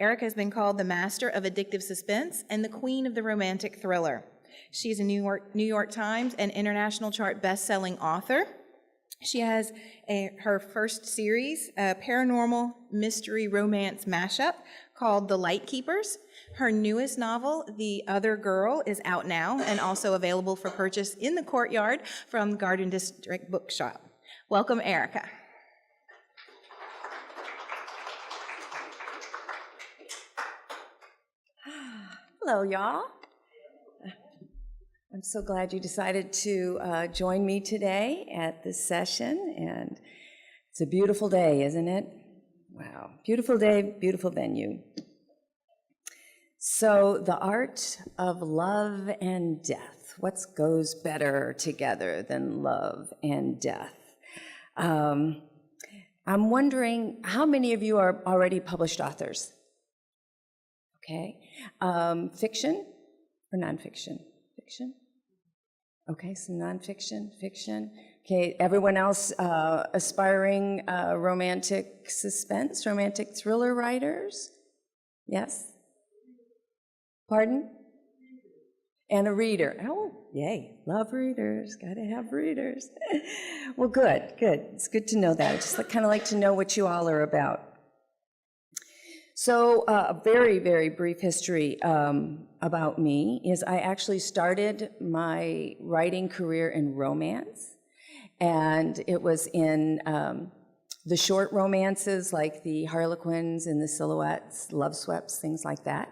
Erica has been called the master of addictive suspense and the queen of the romantic thriller. She's a New York Times and international chart best-selling author. She has her first series, a paranormal mystery romance mashup called The Lightkeepers. Her newest novel, The Other Girl, is out now and also available for purchase in the Courtyard from Garden District Bookshop. Welcome, Erica. Hello, y'all. I'm so glad you decided to join me today at this session, and it's a beautiful day, isn't it? Wow, beautiful day, beautiful venue. So, the art of love and death. What goes better together than love and death? I'm wondering, how many of you are already published authors? Okay. Fiction or nonfiction? Fiction? Okay, some nonfiction, fiction. Okay, everyone else aspiring romantic suspense, romantic thriller writers? Yes? Pardon? And a reader. Oh, yay, love readers, gotta have readers. Well, good. It's good to know that. I just kind of like to know what you all are about. So a very, very brief history about me is I actually started my writing career in romance, and it was in the short romances like the Harlequins and the Silhouettes, Love Swept, things like that.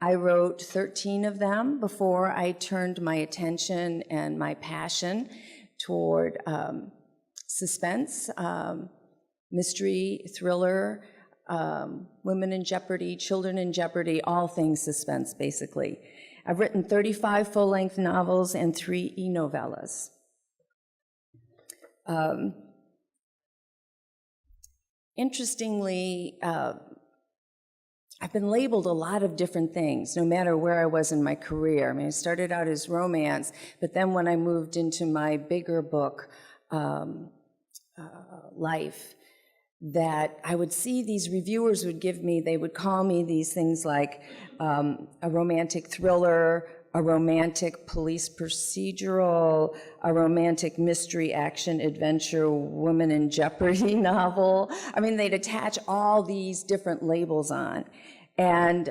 I wrote 13 of them before I turned my attention and my passion toward suspense, mystery, thriller, women in jeopardy, children in jeopardy, all things suspense, basically. I've written 35 full-length novels and 3 e-novellas. Interestingly, I've been labeled a lot of different things, no matter where I was in my career. I mean, I started out as romance, but then when I moved into my bigger book, life, that I would see these reviewers would give me, they would call me these things like a romantic thriller, a romantic police procedural, a romantic mystery action adventure woman in jeopardy novel. I mean, they'd attach all these different labels on. And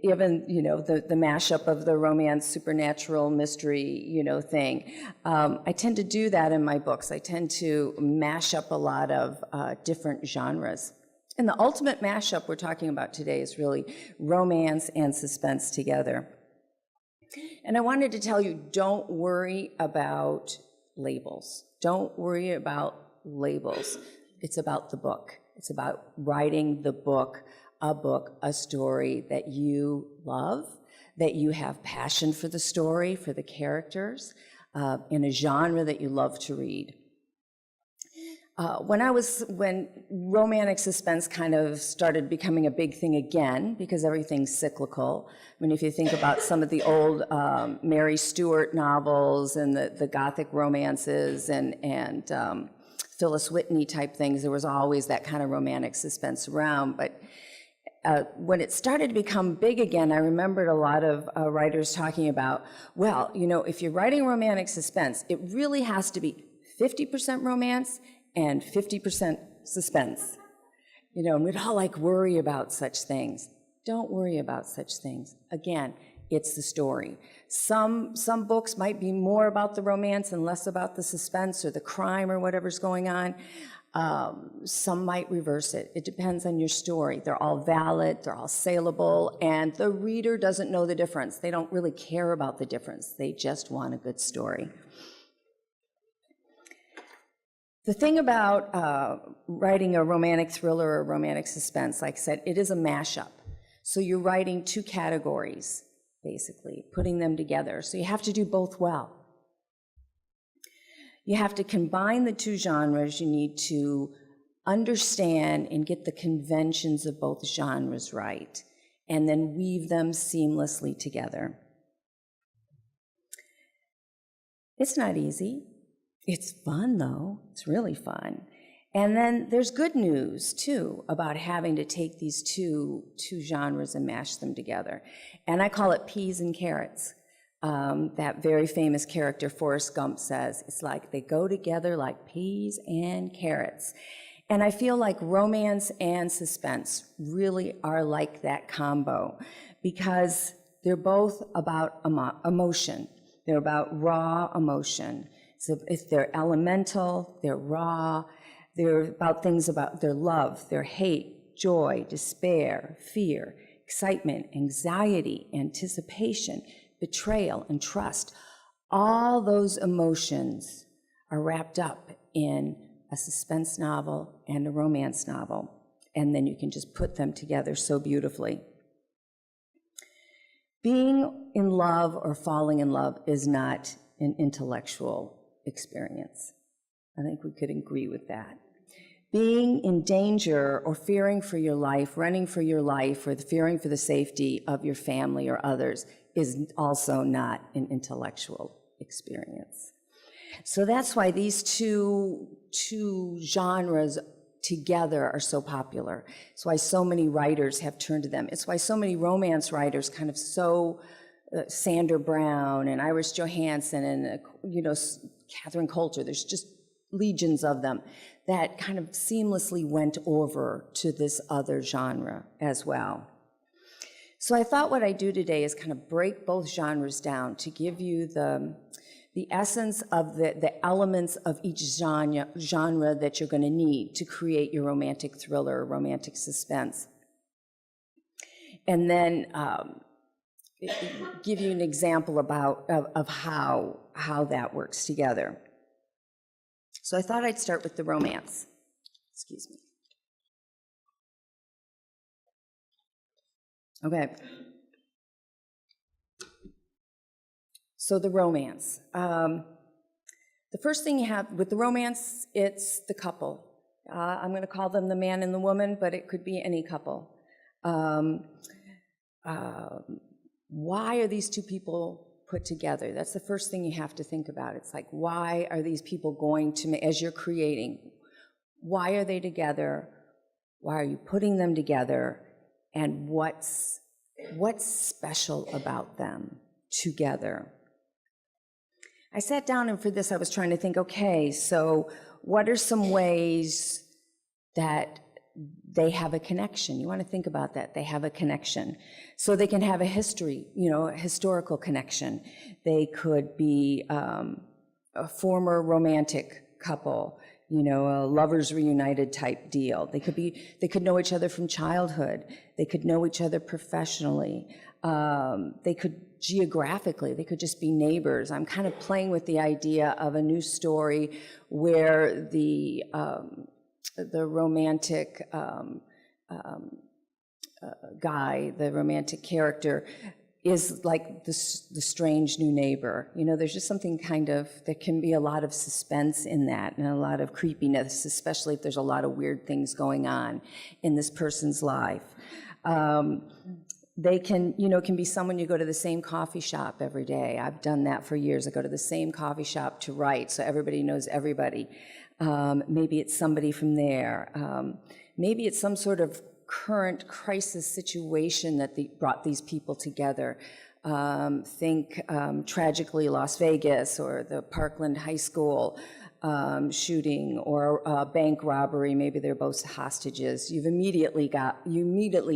even, you know, the mashup of the romance, supernatural, mystery, you know, thing. I tend to do that in my books. I tend to mash up a lot of different genres. And the ultimate mashup we're talking about today is really romance and suspense together. And I wanted to tell you, don't worry about labels. Don't worry about labels. It's about the book. It's about writing the book, a story that you love, that you have passion for the story, for the characters, in a genre that you love to read. When romantic suspense kind of started becoming a big thing again, because everything's cyclical. I mean, if you think about some of the old Mary Stuart novels and the Gothic romances and Phyllis Whitney type things, there was always that kind of romantic suspense around. But when it started to become big again, I remembered a lot of writers talking about, well, you know, if you're writing romantic suspense, it really has to be 50% romance and 50% suspense. You know, and we'd all like worry about such things. Don't worry about such things. Again, it's the story. Some books might be more about the romance and less about the suspense or the crime or whatever's going on. Some might reverse it. It depends on your story. They're all valid, they're all saleable, and the reader doesn't know the difference. They don't really care about the difference. They just want a good story. The thing about writing a romantic thriller or romantic suspense, like I said, it is a mashup. So you're writing 2 categories, basically, putting them together. So you have to do both well. You have to combine the 2 genres. You need to understand and get the conventions of both genres right, and then weave them seamlessly together. It's not easy. It's fun, though. It's really fun. And then there's good news, too, about having to take these two genres and mash them together. And I call it peas and carrots. That very famous character Forrest Gump says, it's like they go together like peas and carrots. And I feel like romance and suspense really are like that combo, because they're both about emotion. They're about raw emotion. So if they're elemental, they're raw. They're about things about their love, their hate, joy, despair, fear, excitement, anxiety, anticipation, betrayal, and trust. All those emotions are wrapped up in a suspense novel and a romance novel, and then you can just put them together so beautifully. Being in love or falling in love is not an intellectual experience. I think we could agree with that. Being in danger or fearing for your life, running for your life, or fearing for the safety of your family or others is also not an intellectual experience. So that's why these two genres together are so popular. It's why so many writers have turned to them. It's why so many romance writers kind of Sandra Brown and Iris Johansen and, Catherine Coulter, there's just legions of them that kind of seamlessly went over to this other genre as well. So I thought what I'd do today is kind of break both genres down to give you the essence of the elements of each genre that you're going to need to create your romantic thriller or romantic suspense. And then give you an example of how that works together. So I thought I'd start with the romance. Excuse me. Okay. So the romance. The first thing you have with the romance, it's the couple. I'm going to call them the man and the woman, but it could be any couple. Why are these two people put together? That's the first thing you have to think about. It's like, why are these people going to, as you're creating, why are they together? Why are you putting them together? And what's special about them together? I sat down, and for this I was trying to think, okay, so what are some ways that they have a connection? You want to think about that. They have a connection. So they can have a history, a historical connection. They could be a former romantic couple, a lovers reunited type deal. They could know each other from childhood. They could know each other professionally. They could geographically, they could just be neighbors. I'm kind of playing with the idea of a new story where the romantic guy, the romantic character, is like the strange new neighbor. There's just something there can be a lot of suspense in that and a lot of creepiness, especially if there's a lot of weird things going on in this person's life. They can be someone you go to the same coffee shop every day. I've done that for years. I go to the same coffee shop to write, so everybody knows everybody. Maybe it's somebody from there. Maybe it's some sort of current crisis situation that brought these people together. Think tragically Las Vegas, or the Parkland High School shooting, or a bank robbery. Maybe they're both hostages. You immediately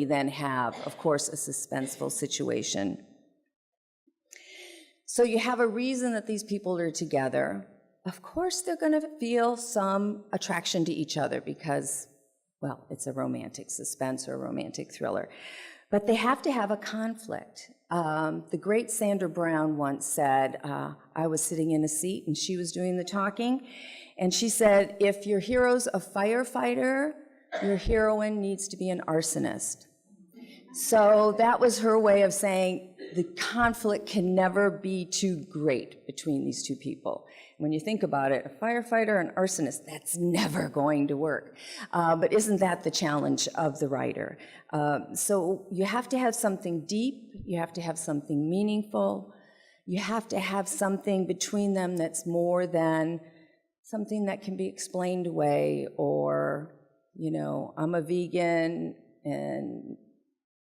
then have, of course, a suspenseful situation. So you have a reason that these people are together. Of course, they're going to feel some attraction to each other because, well, it's a romantic suspense or a romantic thriller. But they have to have a conflict. The great Sandra Brown once said, I was sitting in a seat and she was doing the talking, and she said, if your hero's a firefighter, your heroine needs to be an arsonist. So that was her way of saying the conflict can never be too great between these two people. When you think about it, a firefighter and arsonist, that's never going to work. But isn't that the challenge of the writer? So you have to have something deep, you have to have something meaningful, you have to have something between them that's more than something that can be explained away, or, you know, I'm a vegan and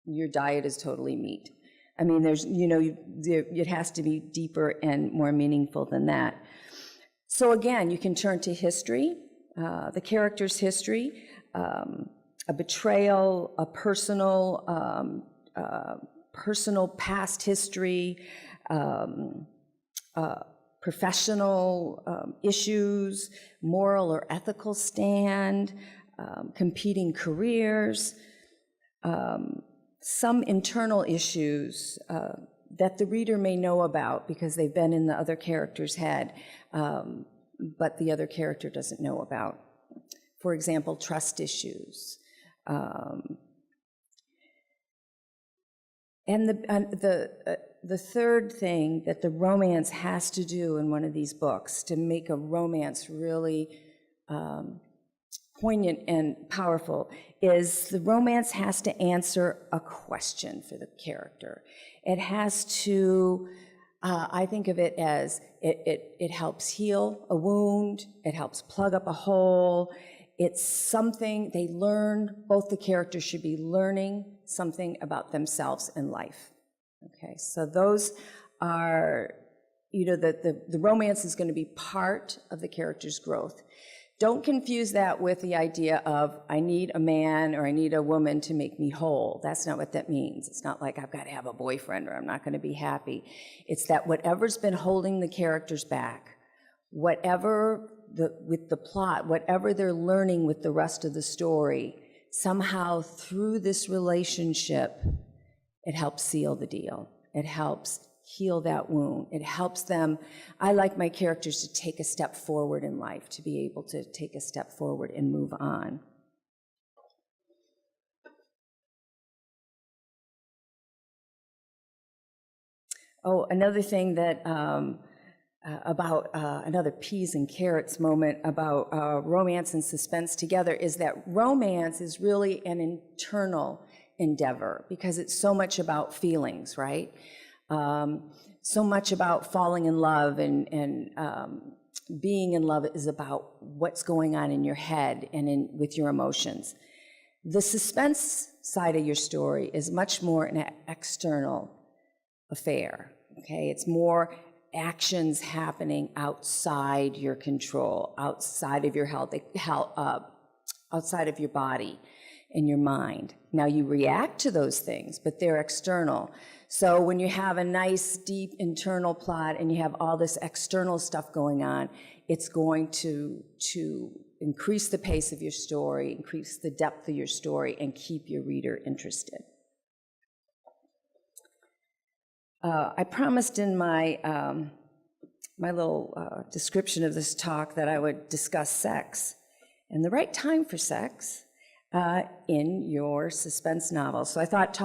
your diet is totally meat. I mean, there's, you know, it has to be deeper and more meaningful than that. So again, you can turn to history, the character's history, a betrayal, a personal past history, professional issues, moral or ethical stand, competing careers, some internal issues that the reader may know about because they've been in the other character's head, but the other character doesn't know about. For example, trust issues. And the third thing that the romance has to do in one of these books to make a romance really poignant and powerful is the romance has to answer a question for the character. It has to, I think of it as it helps heal a wound, it helps plug up a hole. It's something they learn, both the characters should be learning something about themselves and life. Okay, so those are, you know, the romance is going to be part of the character's growth. Don't confuse that with the idea of I need a man or I need a woman to make me whole. That's not what that means. It's not like I've got to have a boyfriend or I'm not going to be happy. It's that whatever's been holding the characters back, whatever with the plot, whatever they're learning with the rest of the story, somehow through this relationship, it helps seal the deal. It helps heal that wound. It helps them. I like my characters to take a step forward in life, to be able to take a step forward and move on. Oh, another thing that about another peas and carrots moment about romance and suspense together is that romance is really an internal endeavor because it's so much about feelings, right? So much about falling in love and being in love is about what's going on in your head and with your emotions. The suspense side of your story is much more an external affair, okay? It's more actions happening outside your control, outside of your health, outside of your body and your mind. Now you react to those things, but they're external. So when you have a nice, deep internal plot and you have all this external stuff going on, it's going to increase the pace of your story, increase the depth of your story, and keep your reader interested. I promised in my my little description of this talk that I would discuss sex and the right time for sex in your suspense novel. So I thought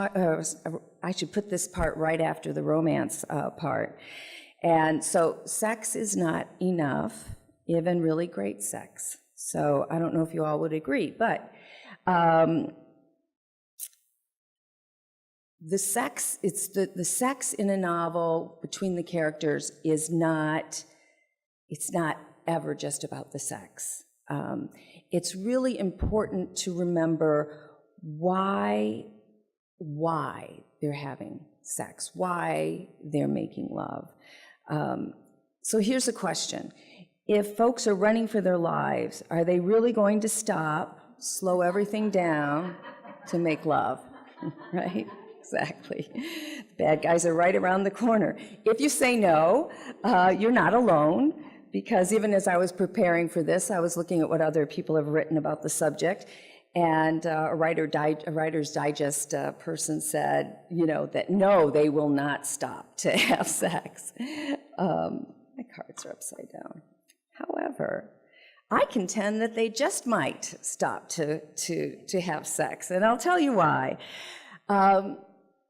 I should put this part right after the romance part. And so sex is not enough, even really great sex. So I don't know if you all would agree, but the sex in a novel between the characters is not, it's not ever just about the sex. It's really important to remember why they're having sex, why they're making love. So here's a question. If folks are running for their lives, are they really going to stop, slow everything down to make love, right? Exactly. The bad guys are right around the corner. If you say no, you're not alone, because even as I was preparing for this, I was looking at what other people have written about the subject, and a Writer's Digest person said, you know, that no, they will not stop to have sex. My cards are upside down. However, I contend that they just might stop to have sex, and I'll tell you why.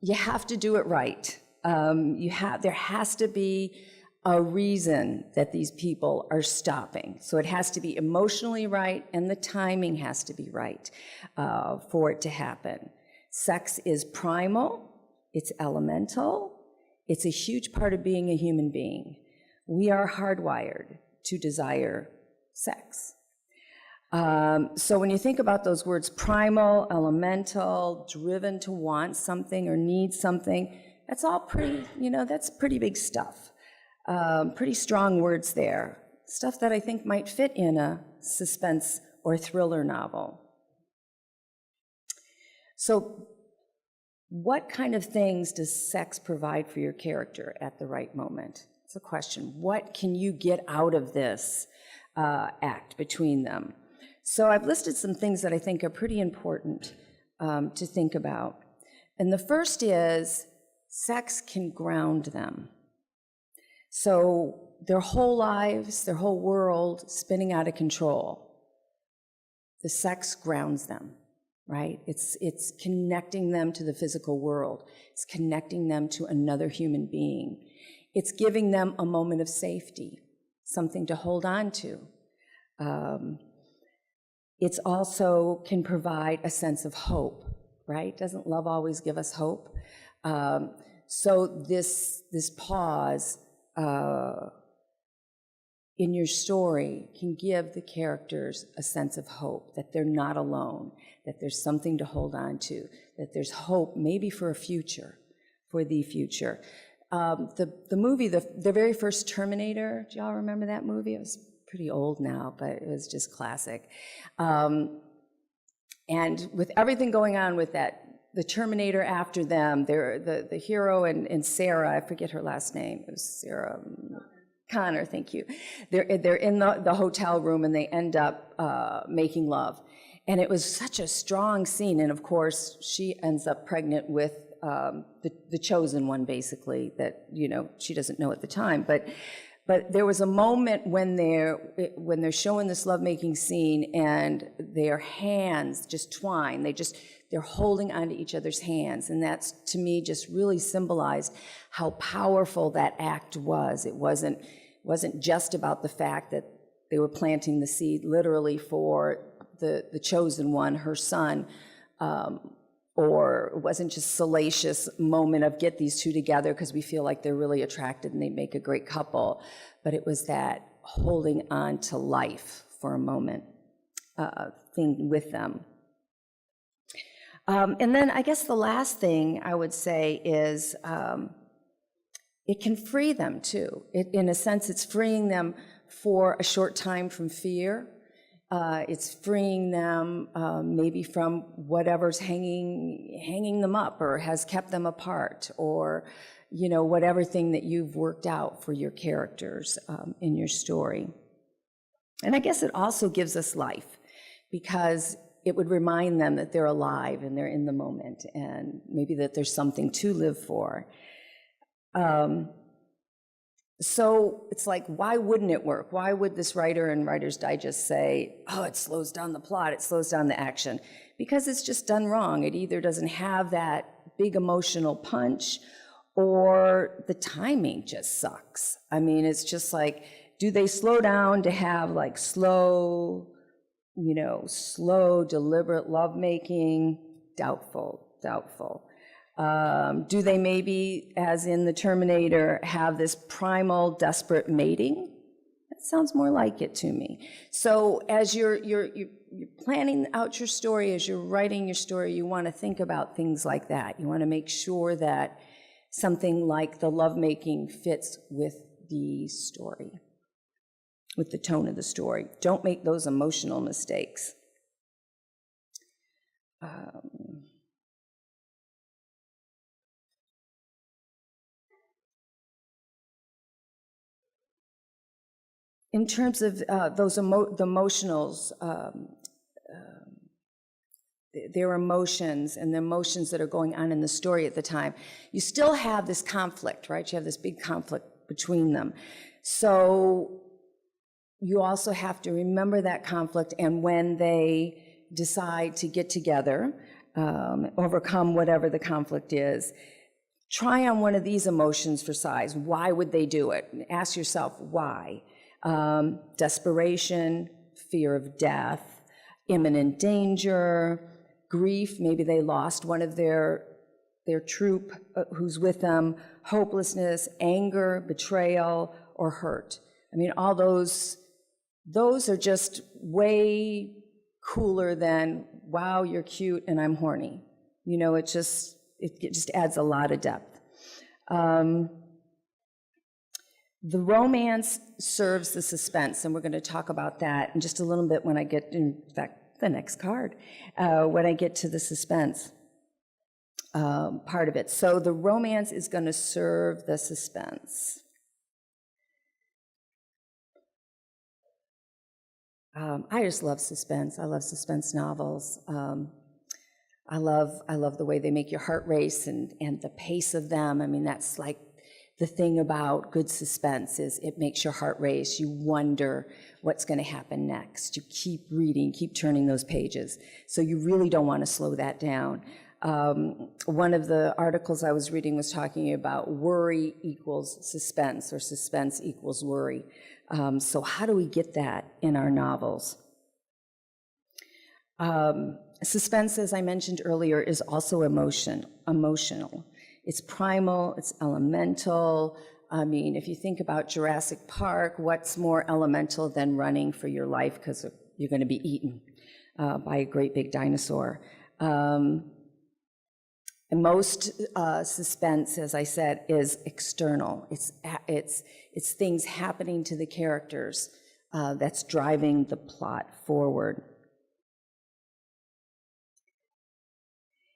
You have to do it right. There has to be a reason that these people are stopping. So it has to be emotionally right, and the timing has to be right for it to happen. Sex is primal, it's elemental, it's a huge part of being a human being. We are hardwired to desire sex. So when you think about those words, primal, elemental, driven to want something or need something, that's all pretty, that's pretty big stuff. Pretty strong words there. Stuff that I think might fit in a suspense or thriller novel. So what kind of things does sex provide for your character at the right moment? It's a question. What can you get out of this act between them? So I've listed some things that I think are pretty important to think about. And the first is sex can ground them. So their whole lives, their whole world spinning out of control. The sex grounds them, right? It's connecting them to the physical world. It's connecting them to another human being. It's giving them a moment of safety, something to hold on to. It's also can provide a sense of hope, right? Doesn't love always give us hope? So this pause in your story can give the characters a sense of hope, that they're not alone, that there's something to hold on to, that there's hope maybe for a future, for the future. The movie, the very first Terminator, do y'all remember that movie? It was pretty old now, but it was just classic. And with everything going on with that, the Terminator after them, the hero and Sarah, I forget her last name, it was Sarah Connor, thank you. They're in the hotel room and they end up making love. And it was such a strong scene, and of course, she ends up pregnant with the chosen one, basically, that, she doesn't know at the time. But there was a moment when they're showing this lovemaking scene and their hands just twine. They're holding onto each other's hands. And that's, to me, just really symbolized how powerful that act was. It wasn't just about the fact that they were planting the seed literally for the chosen one, her son, or it wasn't just salacious moment of get these two together because we feel like they're really attracted and they make a great couple, but it was that holding on to life for a moment thing with them. And then I guess the last thing I would say is it can free them too. In a sense, it's freeing them for a short time from fear. It's freeing them maybe from whatever's hanging them up or has kept them apart, or whatever thing that you've worked out for your characters in your story. And I guess it also gives us life, because it would remind them that they're alive and they're in the moment, and maybe that there's something to live for. So it's like, why wouldn't it work? Why would this writer in Writer's Digest say, oh, it slows down the plot, it slows down the action? Because it's just done wrong. It either doesn't have that big emotional punch, or the timing just sucks. I mean, it's just like, do they slow down to have like slow, deliberate lovemaking? Doubtful. Do they maybe, as in the Terminator, have this primal, desperate mating? That sounds more like it to me. So as you're planning out your story, as you're writing your story, you want to think about things like that. You want to make sure that something like the lovemaking fits with the story, with the tone of the story. Don't make those emotional mistakes. In terms of those the emotionals, their emotions and the emotions that are going on in the story at the time, you still have this conflict, right? You have this big conflict between them. So you also have to remember that conflict, and when they decide to get together, overcome whatever the conflict is, try on one of these emotions for size. Why would they do it? Ask yourself why. Desperation, fear of death, imminent danger, grief, maybe they lost one of their troop who's with them, hopelessness, anger, betrayal, or hurt. I mean, all those those are just way cooler than, wow, you're cute and I'm horny. You know, it just adds a lot of depth. The romance serves the suspense, and we're going to talk about that in just a little bit when I get, in fact, the next card, when I get to the suspense part of it. So the romance is going to serve the suspense. I just love suspense. I love suspense novels. I love the way they make your heart race and the pace of them. I mean, that's like the thing about good suspense is it makes your heart race. You wonder what's going to happen next. You keep reading, keep turning those pages. So you really don't want to slow that down. One of the articles I was reading was talking about worry equals suspense, or suspense equals worry. So how do we get that in our novels? Suspense, as I mentioned earlier, is also emotional. It's primal, it's elemental. I mean, if you think about Jurassic Park, what's more elemental than running for your life because you're going to be eaten by a great big dinosaur? And most suspense, as I said, is external. It's things happening to the characters that's driving the plot forward.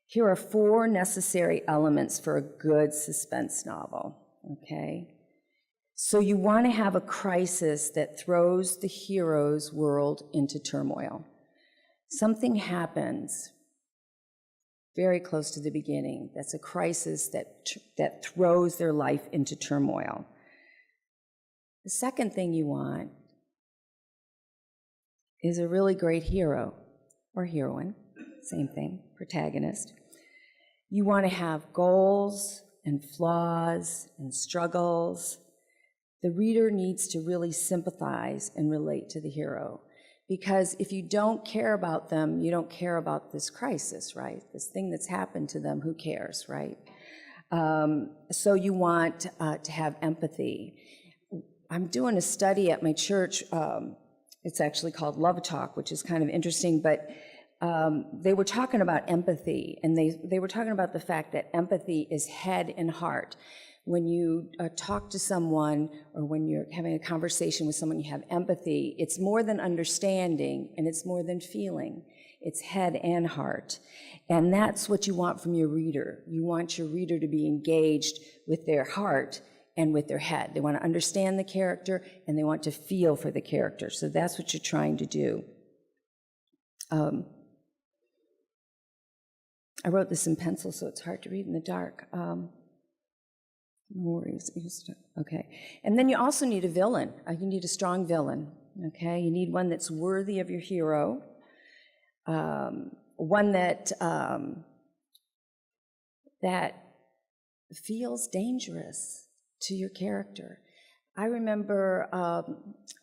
Here are 4 necessary elements for a good suspense novel, okay? So you want to have a crisis that throws the hero's world into turmoil. Something happens very close to the beginning that's a crisis that throws their life into turmoil. The second thing you want is a really great hero or heroine, same thing, protagonist. You want to have goals and flaws and struggles. The reader needs to really sympathize and relate to the hero, because if you don't care about them, you don't care about this crisis, right? This thing that's happened to them, who cares, right? So you want to have empathy. I'm doing a study at my church. It's actually called Love Talk, which is kind of interesting, but they were talking about empathy, and they were talking about the fact that empathy is head and heart. When you talk to someone, or when you're having a conversation with someone, you have empathy. It's more than understanding, and it's more than feeling. It's head and heart. And that's what you want from your reader. You want your reader to be engaged with their heart and with their head. They want to understand the character, and they want to feel for the character. So that's what you're trying to do. I wrote this in pencil, so it's hard to read in the dark. No worries. Okay. And then you also need a villain. You need a strong villain. Okay. You need one that's worthy of your hero. One that that feels dangerous to your character. I remember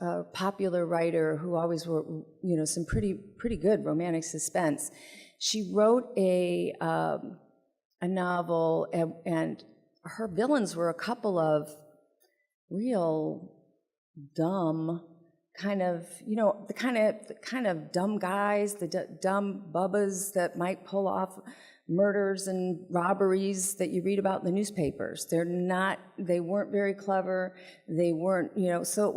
a popular writer who always wrote, some pretty good romantic suspense. She wrote a novel, and her villains were a couple of real dumb the kind of dumb guys, the dumb bubbas that might pull off murders and robberies that you read about in the newspapers. They weren't very clever. They weren't, so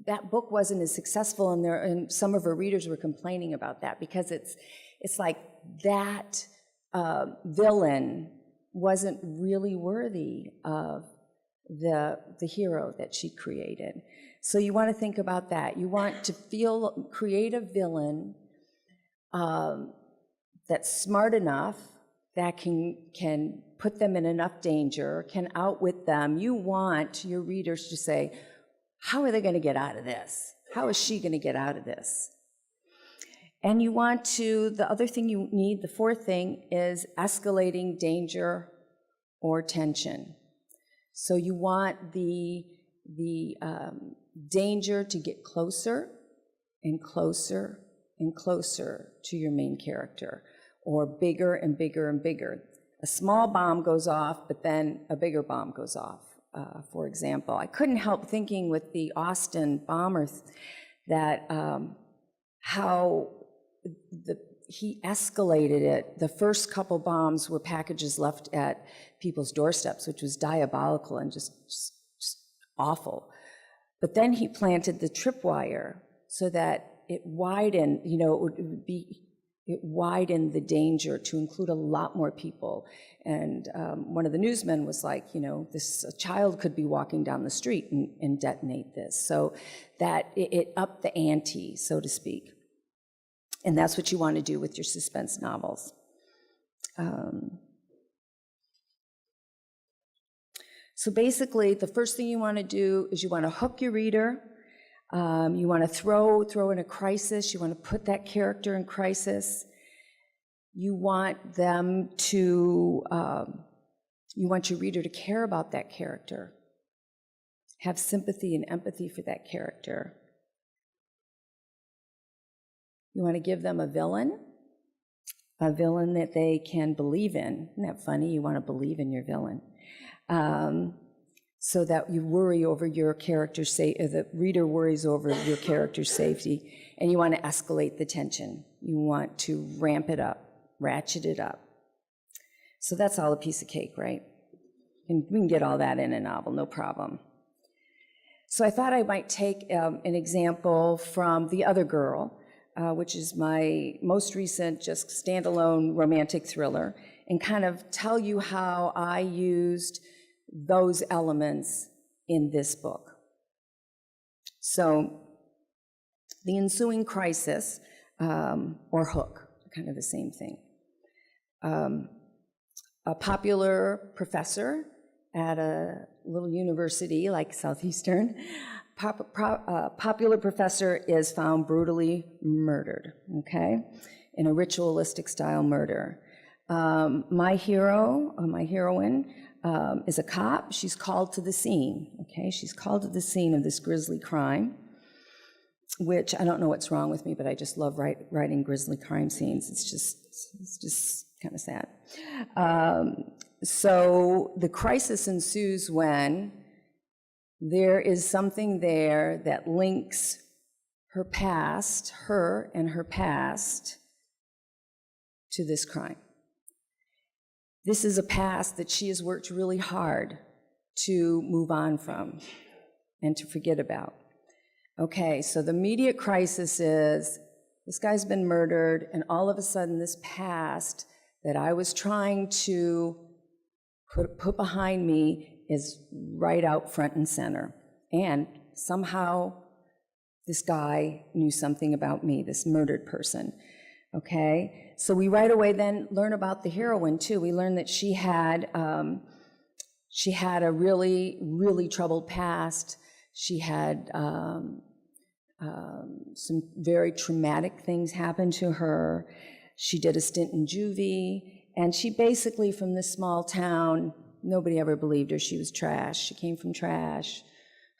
that book wasn't as successful, and some of her readers were complaining about that, because it's like that villain wasn't really worthy of the hero that she created. So you want to think about that. You want to create a villain that's smart enough, that can put them in enough danger, can outwit them. You want your readers to say, how are they going to get out of this? How is she going to get out of this? And the other thing you need, the fourth thing, is escalating danger or tension. So you want the danger to get closer and closer and closer to your main character, or bigger and bigger and bigger. A small bomb goes off, but then a bigger bomb goes off, for example. I couldn't help thinking with the Austin bomber that how he escalated it. The first couple bombs were packages left at people's doorsteps, which was diabolical and just awful. But then he planted the tripwire so that it widened, it widened the danger to include a lot more people. And one of the newsmen was like, a child could be walking down the street and detonate this. So that it upped the ante, so to speak. And that's what you want to do with your suspense novels. So basically, the first thing you want to do is you want to hook your reader. You want to throw in a crisis. You want to put that character in crisis. You want them to, you want your reader to care about that character, have sympathy and empathy for that character. You want to give them a villain that they can believe in. Isn't that funny? You want to believe in your villain. So that you worry over your character's safety, the reader worries over your character's safety, and you want to escalate the tension. You want to ramp it up, ratchet it up. So that's all a piece of cake, right? And we can get all that in a novel, no problem. So I thought I might take an example from The Other Girl, which is my most recent just standalone romantic thriller, and kind of tell you how I used those elements in this book. So the ensuing crisis, or hook, kind of the same thing. A popular professor at a little university like Southeastern, popular professor is found brutally murdered, okay, in a ritualistic style murder. My heroine, is a cop. She's called to the scene, okay? She's called to the scene of this grisly crime, which I don't know what's wrong with me, but I just love writing grisly crime scenes. It's just kind of sad. So the crisis ensues when there is something there that links her and her past, to this crime. This is a past that she has worked really hard to move on from and to forget about. Okay, so the immediate crisis is this guy's been murdered, and all of a sudden this past that I was trying to put behind me is right out front and center. And somehow this guy knew something about me, this murdered person. Okay, so we right away then learn about the heroine too. We learn that she had a really, really troubled past. She had some very traumatic things happen to her. She did a stint in juvie, and she basically, from this small town, nobody ever believed her. She was trash. She came from trash.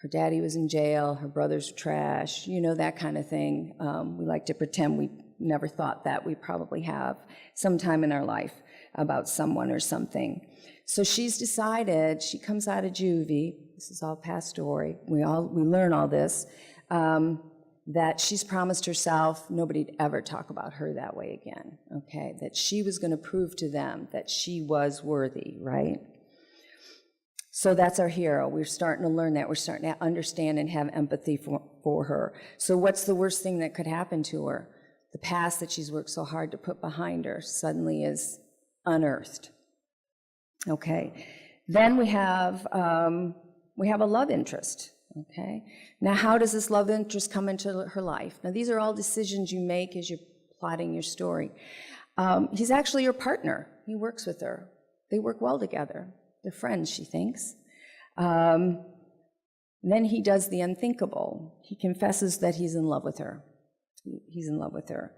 Her daddy was in jail. Her brothers were trash. That kind of thing. We like to pretend we never thought that. We probably have sometime in our life about someone or something. So she's decided, she comes out of juvie, this is all past story, we learn all this, that she's promised herself nobody'd ever talk about her that way again, okay? That she was going to prove to them that she was worthy, right? So that's our hero. We're starting to learn that. We're starting to understand and have empathy for her. So what's the worst thing that could happen to her? The past that she's worked so hard to put behind her suddenly is unearthed. Okay. Then we have a love interest. Okay. Now, how does this love interest come into her life? Now, these are all decisions you make as you're plotting your story. He's actually her partner. He works with her. They work well together. They're friends, she thinks. Then he does the unthinkable. He confesses that he's in love with her. He's in love with her.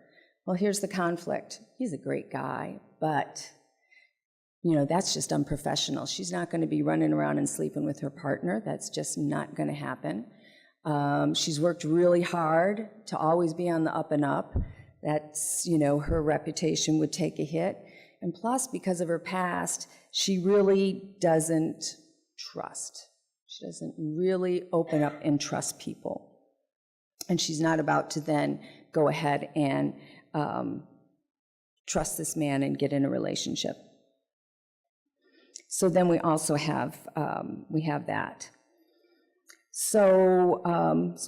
Well, here's the conflict. He's a great guy, but, that's just unprofessional. She's not going to be running around and sleeping with her partner. That's just not going to happen. She's worked really hard to always be on the up and up. That's, her reputation would take a hit. And plus, because of her past, she really doesn't trust. She doesn't really open up and trust people. And she's not about to then go ahead and trust this man and get in a relationship. So then we also have, that. So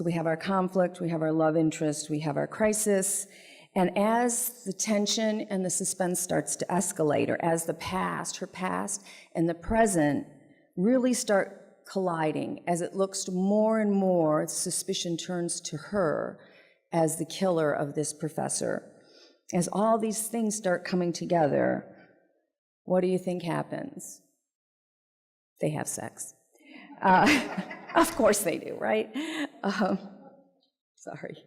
we have our conflict, we have our love interest, we have our crisis, and as the tension and the suspense starts to escalate, or as her past, and the present really start colliding, as it looks more and more, suspicion turns to her as the killer of this professor. As all these things start coming together, what do you think happens? They have sex. Of course they do, right? Sorry.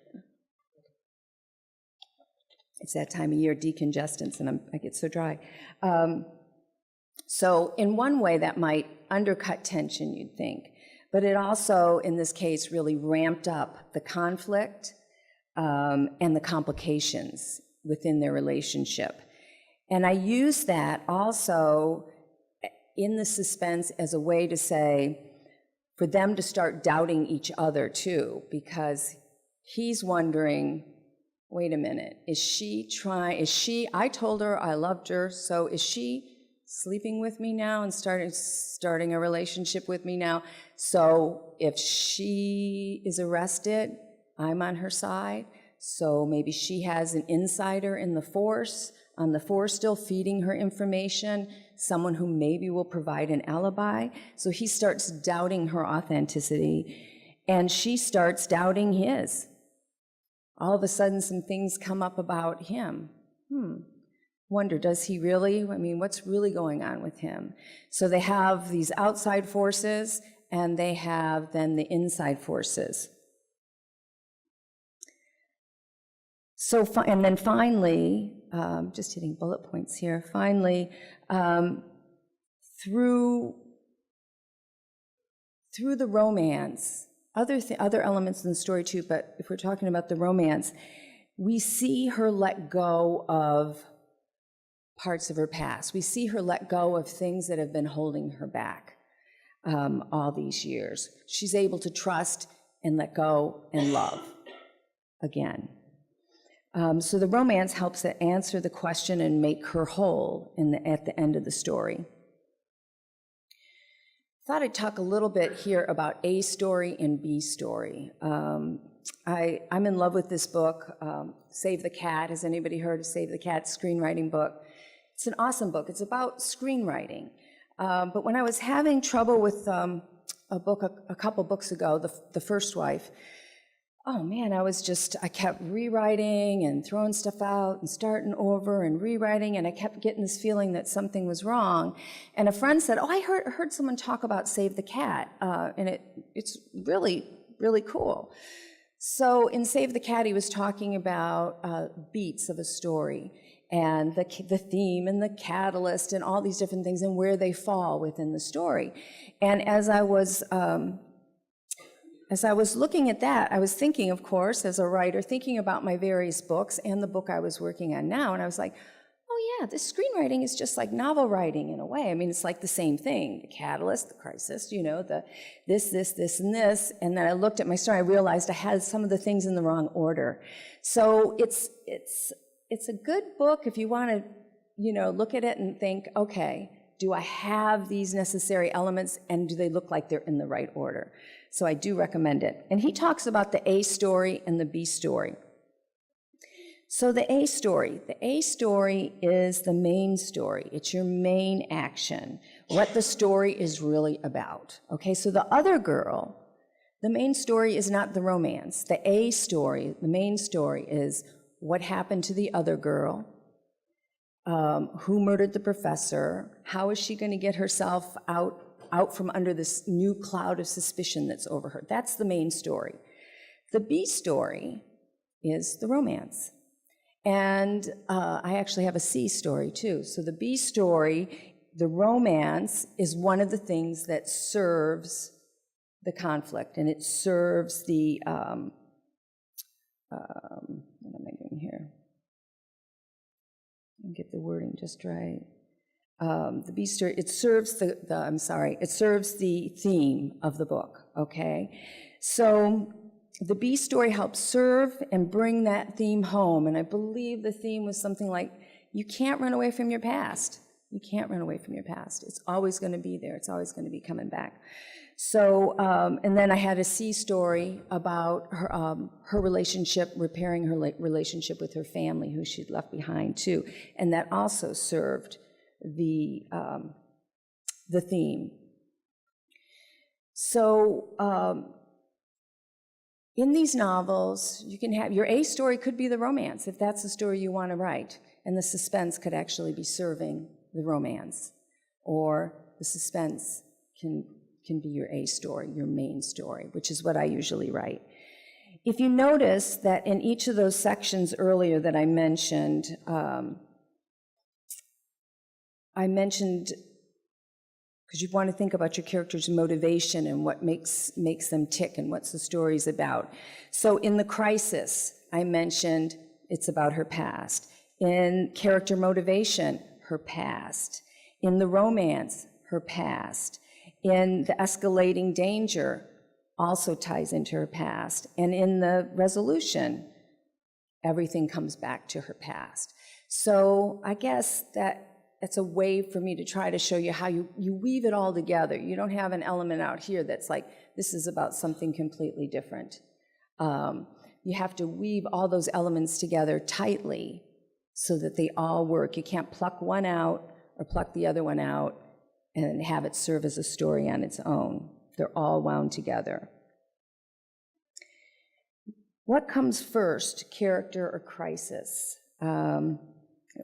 It's that time of year, decongestants, and I get so dry. So in one way, that might undercut tension, you'd think. But it also, in this case, really ramped up the conflict and the complications within their relationship. And I use that also in the suspense as a way to say, for them to start doubting each other too, because he's wondering, wait a minute, I told her I loved her, so is she sleeping with me now and starting a relationship with me now? So if she is arrested, I'm on her side. So maybe she has an insider in the force, on the force still feeding her information, someone who maybe will provide an alibi. So he starts doubting her authenticity, and she starts doubting his. All of a sudden, some things come up about him. Wonder, does he really? I mean, what's really going on with him? So they have these outside forces, and they have then the inside forces. So, and then finally, just hitting bullet points here, finally, through the romance, other elements in the story too, but if we're talking about the romance, we see her let go of parts of her past. We see her let go of things that have been holding her back all these years. She's able to trust and let go and love again. So the romance helps to answer the question and make her whole at the end of the story. Thought I'd talk a little bit here about A story and B story. I'm in love with this book, Save the Cat. Has anybody heard of Save the Cat? Screenwriting book. It's an awesome book. It's about screenwriting. But when I was having trouble with a book a couple books ago, The First Wife, oh man, I kept rewriting and throwing stuff out and starting over and rewriting, and I kept getting this feeling that something was wrong. And a friend said, I heard someone talk about Save the Cat, and it's really, really cool. So in Save the Cat, he was talking about beats of a story, and the theme and the catalyst and all these different things and where they fall within the story. And as I was looking at that, I was thinking, of course, as a writer, thinking about my various books and the book I was working on now, and I was like, oh yeah, this screenwriting is just like novel writing in a way. I mean, it's like the same thing, the catalyst, the crisis, the this, and this, and then I looked at my story, I realized I had some of the things in the wrong order. So it's a good book if you want to, look at it and think, okay, do I have these necessary elements, and do they look like they're in the right order? So I do recommend it. And he talks about the A story and the B story. So the A story is the main story. It's your main action, what the story is really about. Okay, so the other girl, the main story is not the romance. The A story, the main story is what happened to the other girl, who murdered the professor, how is she going to get herself out from under this new cloud of suspicion that's over her. That's the main story. The B story is the romance. And I actually have a C story too. So the B story, the romance, is one of the things that serves the conflict, and it serves the, what am I doing here? Let me get the wording just right. The B story, it serves it serves the theme of the book, okay? So the B story helps serve and bring that theme home. And I believe the theme was something like, you can't run away from your past. You can't run away from your past. It's always going to be there. It's always going to be coming back. So, and then I had a C story about her relationship, repairing her relationship with her family, who she'd left behind too. And that also served the theme. So, in these novels, you can have, your A story could be the romance, if that's the story you want to write, and the suspense could actually be serving the romance, or the suspense can be your A story, your main story, which is what I usually write. If you notice that in each of those sections earlier that I mentioned, because you want to think about your character's motivation and what makes them tick and what's the story's about. So in the crisis, I mentioned it's about her past. In character motivation, her past. In the romance, her past. In the escalating danger, also ties into her past. And in the resolution, everything comes back to her past. So I guess that's a way for me to try to show you how you weave it all together. You don't have an element out here that's like, this is about something completely different. You have to weave all those elements together tightly so that they all work. You can't pluck one out or pluck the other one out and have it serve as a story on its own. They're all wound together. What comes first, character or crisis?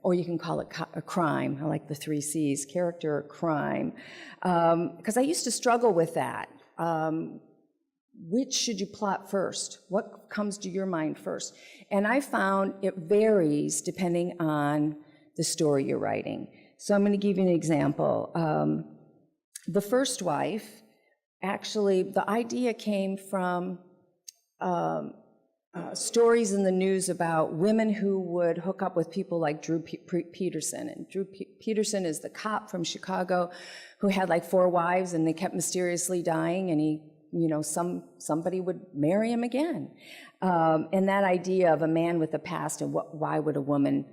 Or you can call it a crime. I like the 3 C's, character or crime. Because I used to struggle with that. Which should you plot first? What comes to your mind first? And I found it varies depending on the story you're writing. So I'm going to give you an example. The First Wife, actually, the idea came from stories in the news about women who would hook up with people like Drew Peterson. And Drew Peterson is the cop from Chicago who had like 4 wives and they kept mysteriously dying, and he, somebody would marry him again. And that idea of a man with a past and why would a woman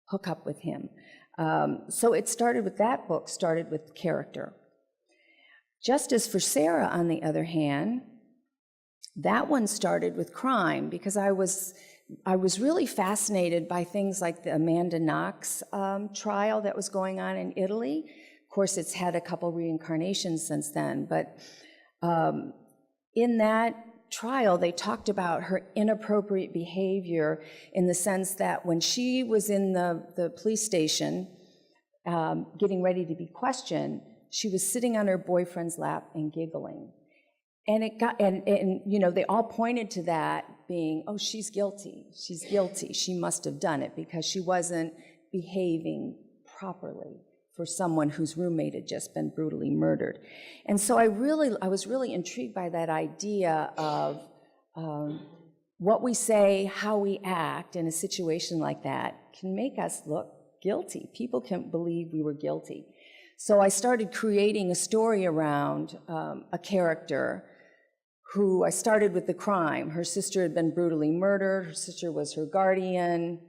hook up with him? So it started with that book, started with character. Justice for Sarah, on the other hand, that one started with crime, because I was really fascinated by things like the Amanda Knox trial that was going on in Italy. Of course, it's had a couple reincarnations since then, but in that trial, they talked about her inappropriate behavior in the sense that when she was in the police station getting ready to be questioned, she was sitting on her boyfriend's lap and giggling. And it got, and they all pointed to that being, oh, she's guilty, she must have done it because she wasn't behaving properly for someone whose roommate had just been brutally murdered. And so I was really intrigued by that idea of what we say, how we act in a situation like that can make us look guilty. People can believe we were guilty. So I started creating a story around a character who I started with the crime. Her sister had been brutally murdered. Her sister was her guardian.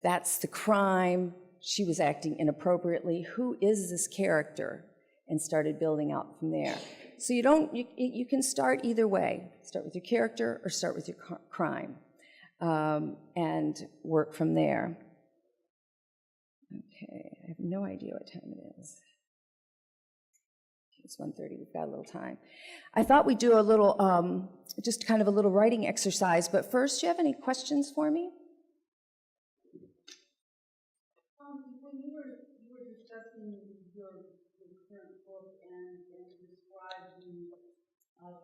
That's the crime. She was acting inappropriately. Who is this character? And started building out from there. So you can start either way. Start with your character or start with your crime, and work from there. Okay, I have no idea what time it is. It's 1:30, we've got a little time. I thought we'd do a little, just kind of a little writing exercise, but first, do you have any questions for me? When you were discussing your current book and described the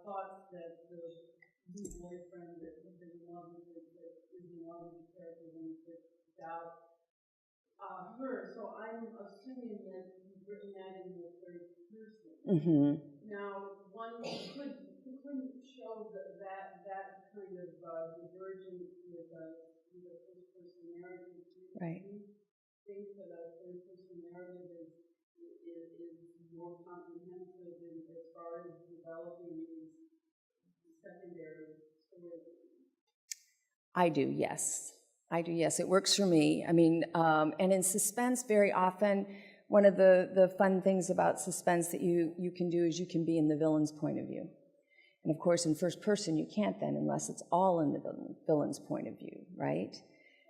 thoughts that the new boyfriend that was in love with the character when you first out her, so I'm assuming that you've written that in the third person. Mm-hmm. Now, one couldn't show that kind of divergence with a first person narrative. Right. Do you think that a third person narrative is more comprehensive as far as developing these secondary story. I do, yes. I do, yes. It works for me. I mean, and in suspense, very often, one of the fun things about suspense that you can do is you can be in the villain's point of view. And of course, in first person, you can't then unless it's all in the villain's point of view, right?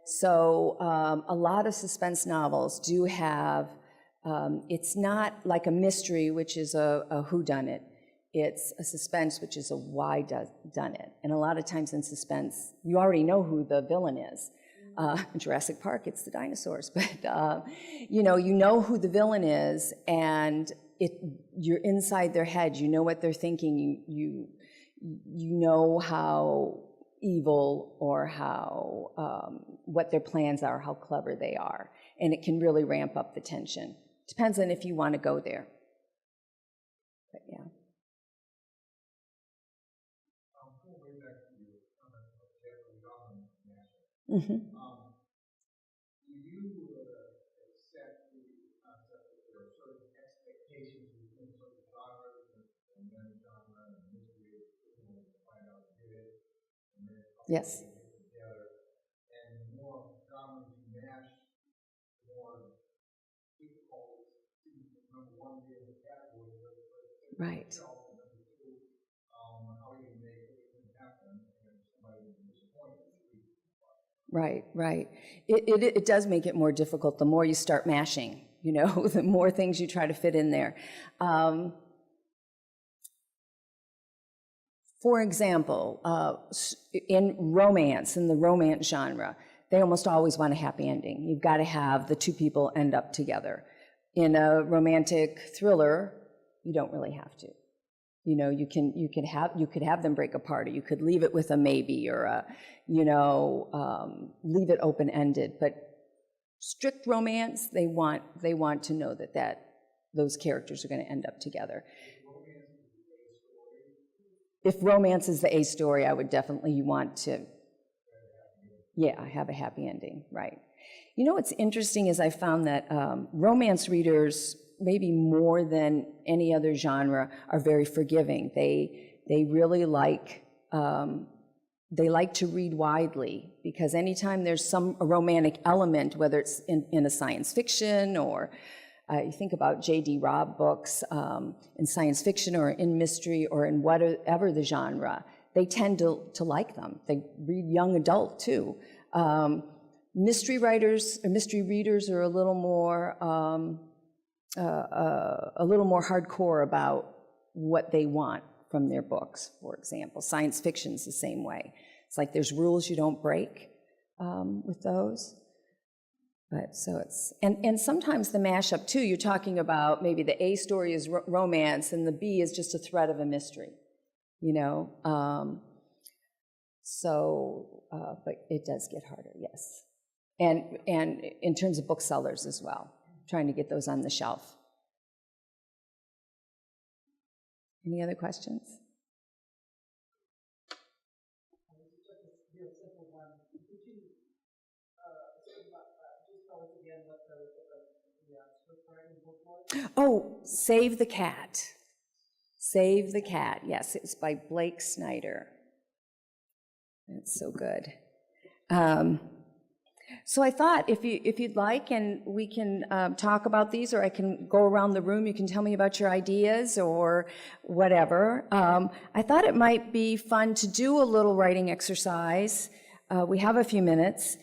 So a lot of suspense novels do have, it's not like a mystery, which is a whodunit. It's a suspense, which is a why done it. And a lot of times in suspense, you already know who the villain is. In Jurassic Park, it's the dinosaurs, but you know who the villain is, and you're inside their head. You know what they're thinking. You know how evil or how what their plans are, how clever they are, and it can really ramp up the tension. Depends on if you want to go there. But yeah. Mm-hmm. Do you accept the concept that there are certain expectations within certain genres, and then genre and mystery, find out who did it, and then Yes. get together, and more genres you mash, more difficult to number one be in the category, but Right. itself, and number two, how you make everything happen, and somebody is disappointed. Right, right. It does make it more difficult the more you start mashing, the more things you try to fit in there. For example, in the romance genre, they almost always want a happy ending. You've got to have the two people end up together. In a romantic thriller, you don't really have to. You could have them break apart, or you could leave it with a maybe, or leave it open-ended. But strict romance, they want to know that those characters are going to end up together. If romance is the A story, I would definitely want to, have a happy ending, right? What's interesting is I found that romance readers, maybe more than any other genre, are very forgiving. They really like to read widely, because anytime there's a romantic element, whether it's in a science fiction, or you think about J.D. Robb books in science fiction or in mystery or in whatever the genre, they tend to like them. They read young adult too. Mystery readers are a little more hardcore about what they want from their books. For example, science fiction's the same way. It's like there's rules you don't break with those. But so it's and sometimes the mashup too. You're talking about maybe the A story is romance and the B is just a thread of a mystery, but it does get harder, yes. And in terms of booksellers as well, trying to get those on the shelf. Any other questions? Just a real simple one. Could you just tell us again what the scriptwriting book was? Oh, Save the Cat. Save the Cat. Yes, it's by Blake Snyder. It's so good. So I thought if you'd like, and we can talk about these, or I can go around the room, you can tell me about your ideas or whatever. I thought it might be fun to do a little writing exercise. We have a few minutes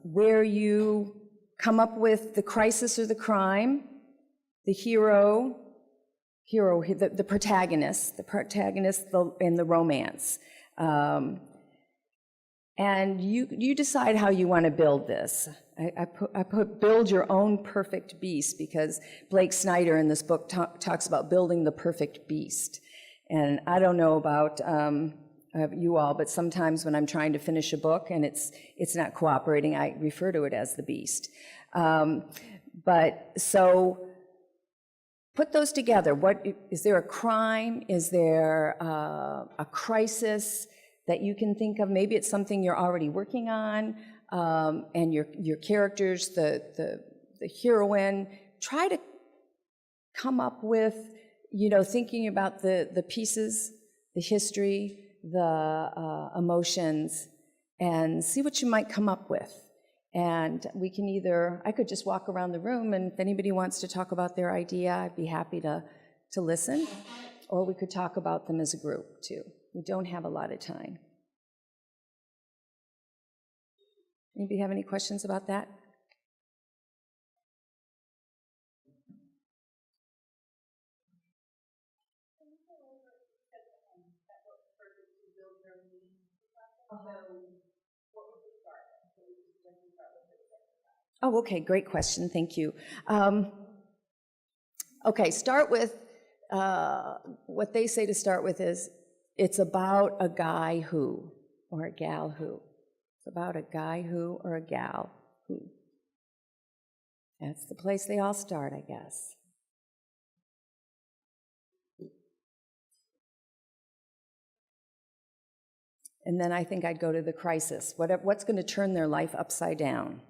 where you come up with the crisis or the crime, the hero, the protagonist, and the romance. And you decide how you want to build this. I put build your own perfect beast, because Blake Snyder in this book talks about building the perfect beast. And I don't know about you all, but sometimes when I'm trying to finish a book and it's not cooperating, I refer to it as the beast. But so put those together. What is there a crime? Is there a crisis that you can think of? Maybe it's something you're already working on, and your characters, the heroine, try to come up with, thinking about the pieces, the history, the emotions and see what you might come up with. And we can either, I could just walk around the room, and if anybody wants to talk about their idea, I'd be happy to listen, or we could talk about them as a group too. We don't have a lot of time. Anybody have any questions about that? Oh, okay, great question, thank you. Okay, start with, what they say to start with is, it's about a guy who, or a gal who. It's about a guy who or a gal who. That's the place they all start, I guess. And then I think I'd go to the crisis. What's going to turn their life upside down?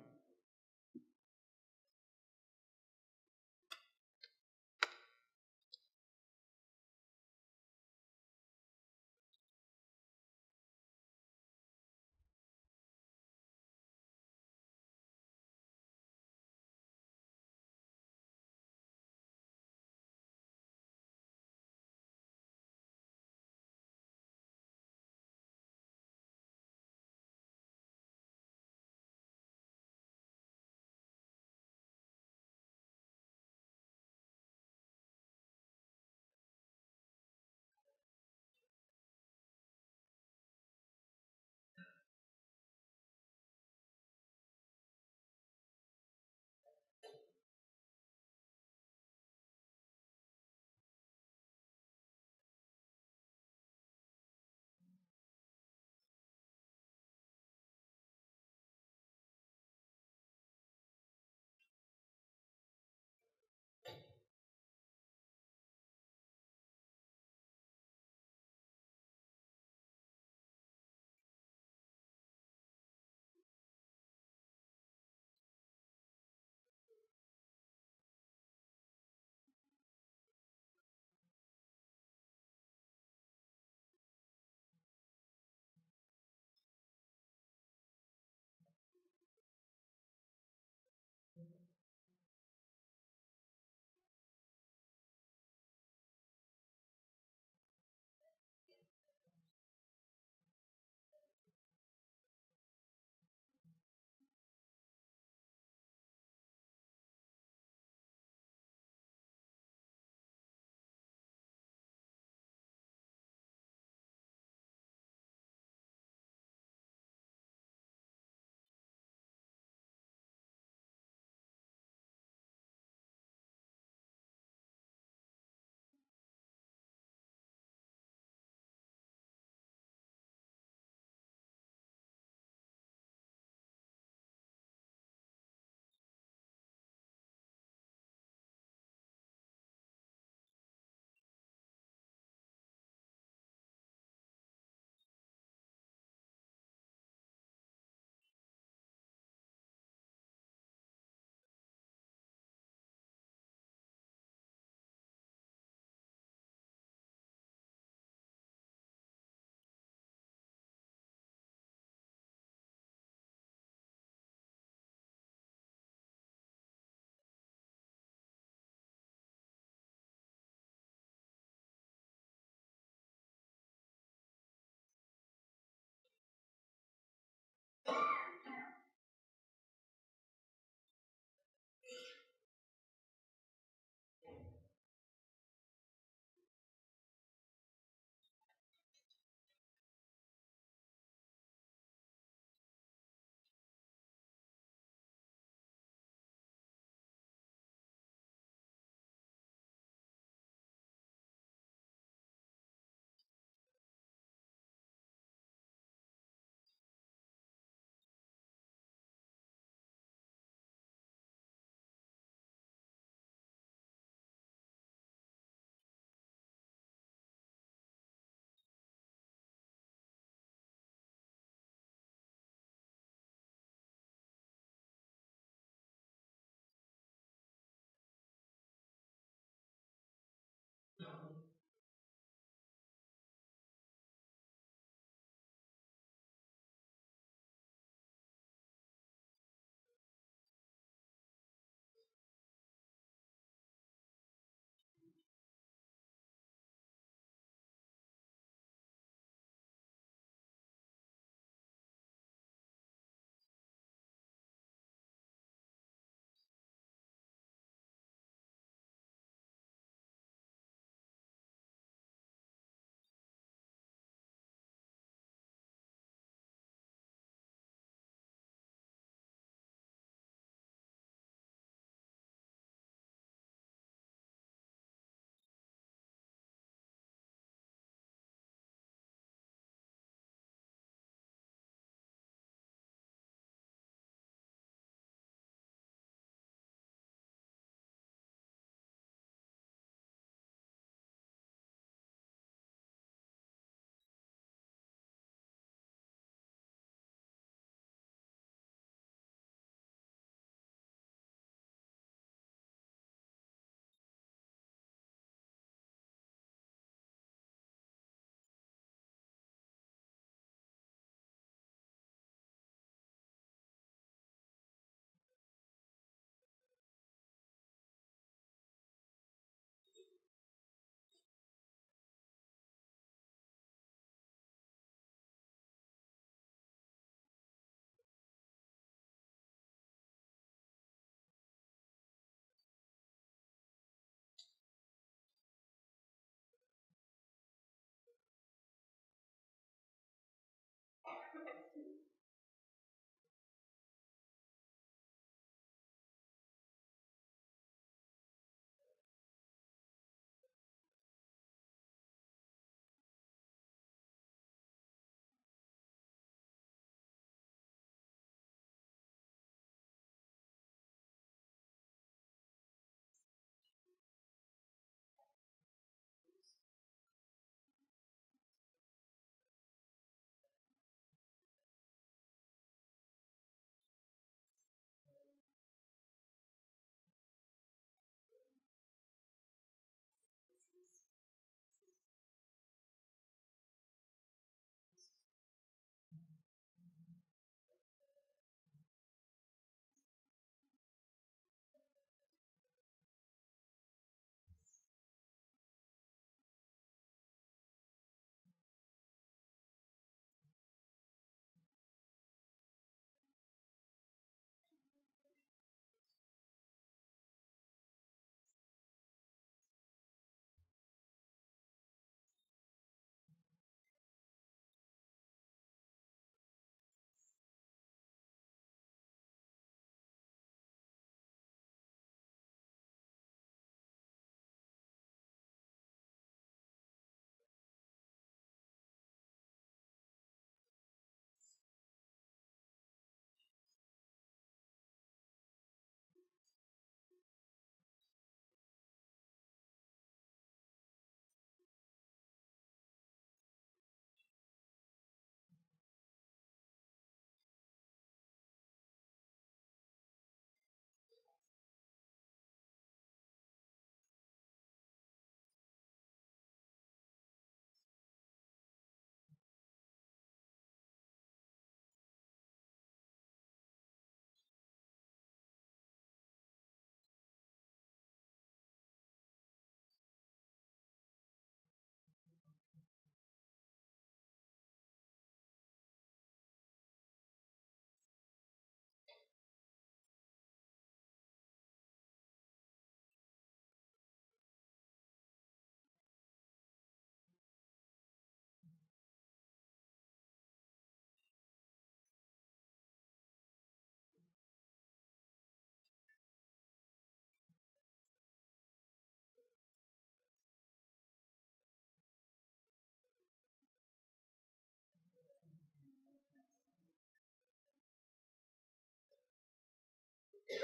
I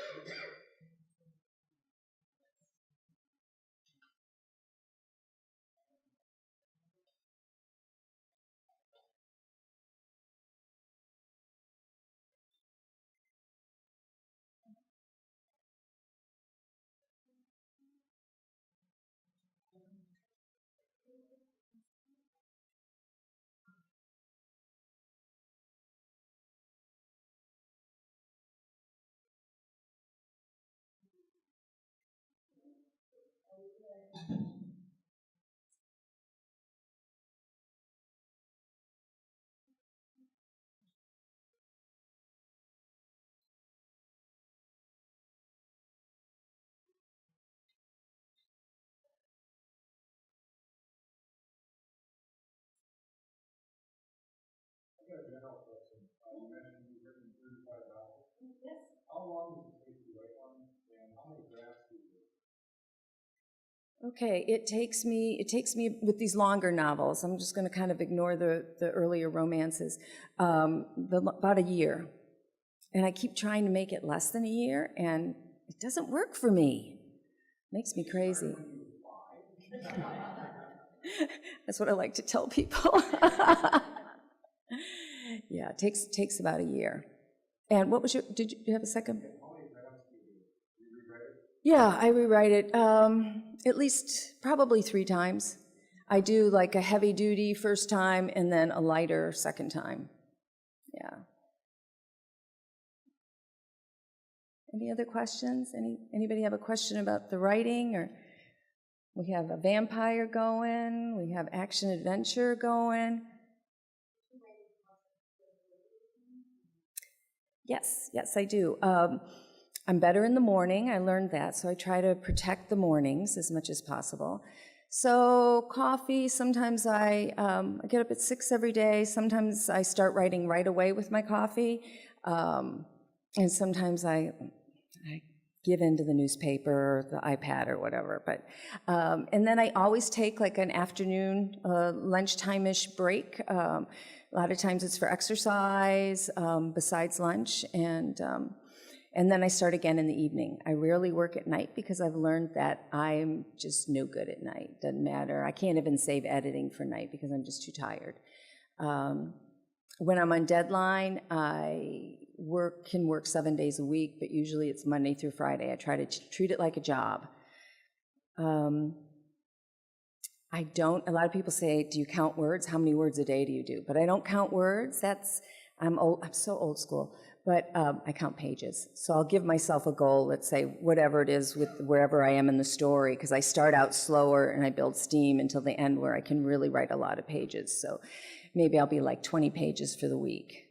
got a general question. You mentioned you've written 35 novels. Yes. How long does it take to write one, and how many drafts do you do? Okay, it takes me with these longer novels. I'm just going to kind of ignore the earlier romances. About a year, and I keep trying to make it less than a year, and it doesn't work for me. Makes me crazy. That's what I like to tell people. Yeah, it takes about a year. And what was did you have a second? How many drafts do you do? Do you rewrite it? Yeah, I rewrite it at least probably 3 times. I do like a heavy duty first time and then a lighter second time. Yeah. Any other questions? Anybody have a question about the writing? Or we have a vampire going, we have action adventure going. Yes, I do. I'm better in the morning. I learned that, so I try to protect the mornings as much as possible. So coffee, sometimes I get up at 6 every day. Sometimes I start writing right away with my coffee. And sometimes I give in to the newspaper or the iPad or whatever. But and then I always take like an afternoon lunchtime-ish break. A lot of times it's for exercise besides lunch, and then I start again in the evening. I rarely work at night because I've learned that I'm just no good at night. Doesn't matter. I can't even save editing for night because I'm just too tired. When I'm on deadline, I can work 7 days a week, but usually it's Monday through Friday. I try to treat it like a job. I don't, a lot of people say, do you count words? How many words a day do you do? But I don't count words. I'm so old school, but I count pages. So I'll give myself a goal, let's say whatever it is with wherever I am in the story, because I start out slower and I build steam until the end where I can really write a lot of pages. So maybe I'll be like 20 pages for the week.